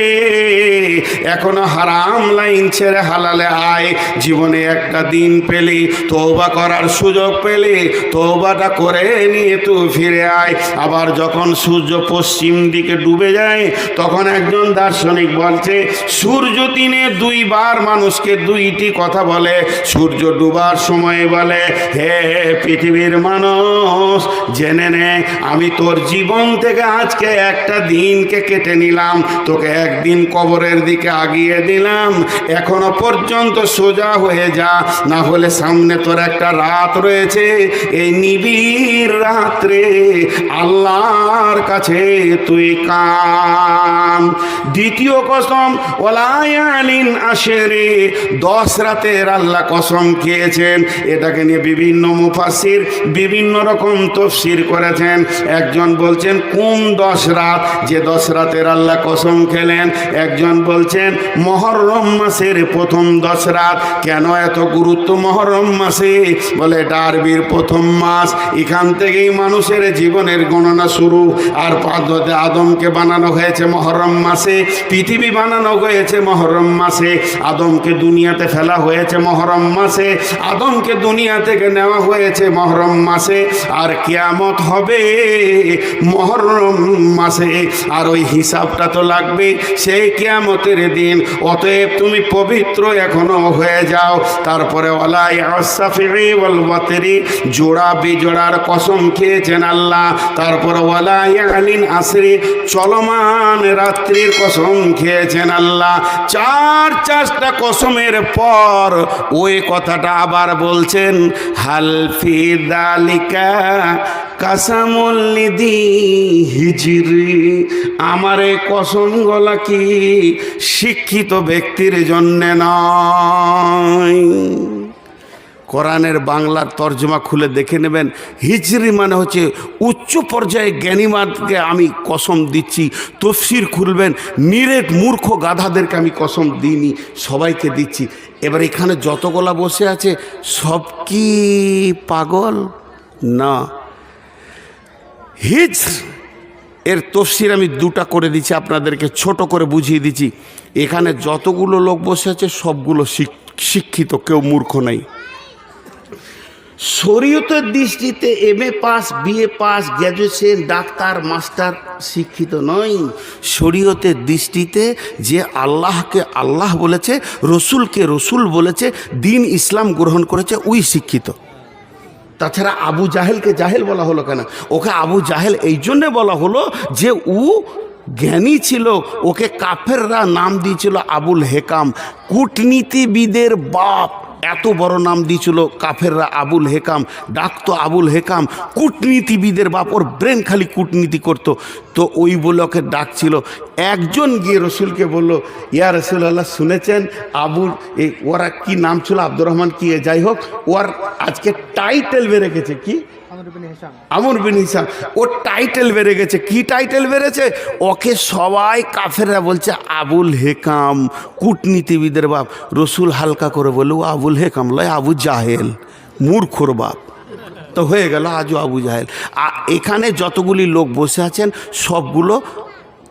এখনো হারাম লাইন ছেড়ে হালালে আয়, জীবনে একটা দিন পেলি, তওবা করার সুযোগ পেলি, তওবাটা করে নিয়ে তুই ফিরে আয়। আবার যখন সূর্য পশ্চিম দিকে ডুবে যায়, তখন একজন দার্শনিক বলছে সূর্য দিনে 2 বার মানুষকে 2টি কথা বলে। সূর্য ডুবার সময় বলে, হে পৃথিবীর মানুষ, জেনে নে আমি তোর জীবন থেকে আজকে একটা দিনকে কেটে নিলাম, তোকে একদিন কবরের দিকে আগিয়ে দিলাম, এখনো পর্যন্ত সোজা হয়ে যা, না হলে সামনে তোর একটা রাত রয়েছে, এই নিবিড় রাত্রে আল্লাহর কাছে তুই কান। দ্বিতীয় কসম ওয়ালায়ালিন আশরে, 10 রাতের আল্লাহ কসম খেয়েছেন। এটাকে নিয়ে বিভিন্ন মুফাসসির বিভিন্ন রকম তাফসীর করেছেন। একজন বলছেন কোন 10 রাত, যে 10 রাতের আল্লাহ কসম খেলেন। একজন বলছেন মুহররম মাসের প্রথম 10 রাত। কেন এত গুরুত্ব মুহররম মাসে? বলে এটা আরবির প্রথম মাস, এখান থেকেই মানুষের জীবনের গণনা শুরু। আর পদ্ধতি আদমকে বানানো হয়েছে মুহররম মাসে, পৃথিবী বানানো হয়েছে মুহররম মাসে, আদমকে দুনিয়াতে ফেলা হয়েছে মুহররম মাসে, আদমকে দুনিয়া থেকে নেওয়া হয়েছে মুহররম মাসে, আর কিয়ামত হবে মুহররম মাসে। আর ওই হিসাবটা তো লাগবে সেই কিয়ামতের দিন। অতএব তুমি পবিত্র এখনো হয়ে যাও। তারপরে ওয়ালা ইয়াসাফি ওয়াল ওয়াতরি, জোড়া বিজোড়ার কসম খেয়েছেন আল্লাহ। তারপরে ওয়ালা ইয়ালিন আসরি, চলমান রাত্রির কসম খেয়েছেন আল্লাহ। 4টা কসমের পর ওই কথাটা আবার বলছেন, হাল ফি দালিকা কাসামুল লিদি হিজরি, আমার এই কসম গলা কি শিক্ষিত ব্যক্তির জন্য নয়। কোরআনের বাংলার তর্জমা খুলে দেখে নেবেন, হিজরি মানে হচ্ছে উচ্চ পর্যায়ে জ্ঞানীমানকে আমি কসম দিচ্ছি। তফসির খুলবেন, নিরেট মূর্খ গাধাদেরকে আমি কসম দিইনি, সবাইকে দিচ্ছি। এবার এখানে যতগুলা বসে আছে সব কি পাগল? না। হিজর এর তফসির আমি 2টা করে দিচ্ছি, আপনাদেরকে ছোট করে বুঝিয়ে দিচ্ছি। এখানে যতগুলো লোক বসে আছে সবগুলো শিক্ষিত, কেউ মূর্খ নাই। শরীয়তের দৃষ্টিতে MA pass, BA pass, graduation, doctor, master শিক্ষিত নয়। শরীয়তের দৃষ্টিতে যে আল্লাহকে আল্লাহ বলেছে, রসুলকে রসুল বলেছে, দিন ইসলাম গ্রহণ করেছে, ওই শিক্ষিত। তাছাড়া আবু জাহেলকে জাহেল বলা হলো কেন? ওকে আবু জাহেল এই জন্যে বলা হলো যে ও জ্ঞানী ছিল, ওকে কাফেররা নাম দিয়েছিল আবুল হেকাম, কূটনীতিবিদের বাপ। এত বড় নাম দিয়েছিল কাফেররা আবুল হেকাম, ডাকতো আবুল হেকাম, কূটনীতিবিদের বাপ। ওর ব্রেন খালি কূটনীতি করতো, তো ওই বলে ওকে ডাকছিল। একজন গিয়ে রসুলকে বলল, ইয়া রাসূলুল্লাহ, শুনেছেন আবুল, এই ওরা কি নাম ছিল, আব্দুর রহমান কি, যাই হোক, ওর আজকে টাইটেল বেড়ে গেছে কি আমর বিন হিসাম। ওর টাইটেল বেড়ে গেছে। কি টাইটেল বেড়েছে? ওকে সবাই কাফেররা বলছে আবুল হেকাম, কূটনীতিবিদের বাপ। রসুল হালকা করে বলে ও আবুল হেকাম লয়, আবু জাহেল, মূর্খর বাপ। তো হয়ে গেল আজও আবু জাহেল। এখানে যতগুলি লোক বসে আছেন সবগুলো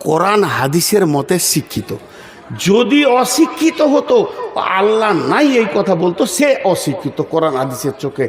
কোরআন হাদিসের মতে শিক্ষিত। যদি অশিক্ষিত হতো, আল্লাহ নাই এই কথা বলতো, সে অশিক্ষিত কোরআন হাদিসের চোখে।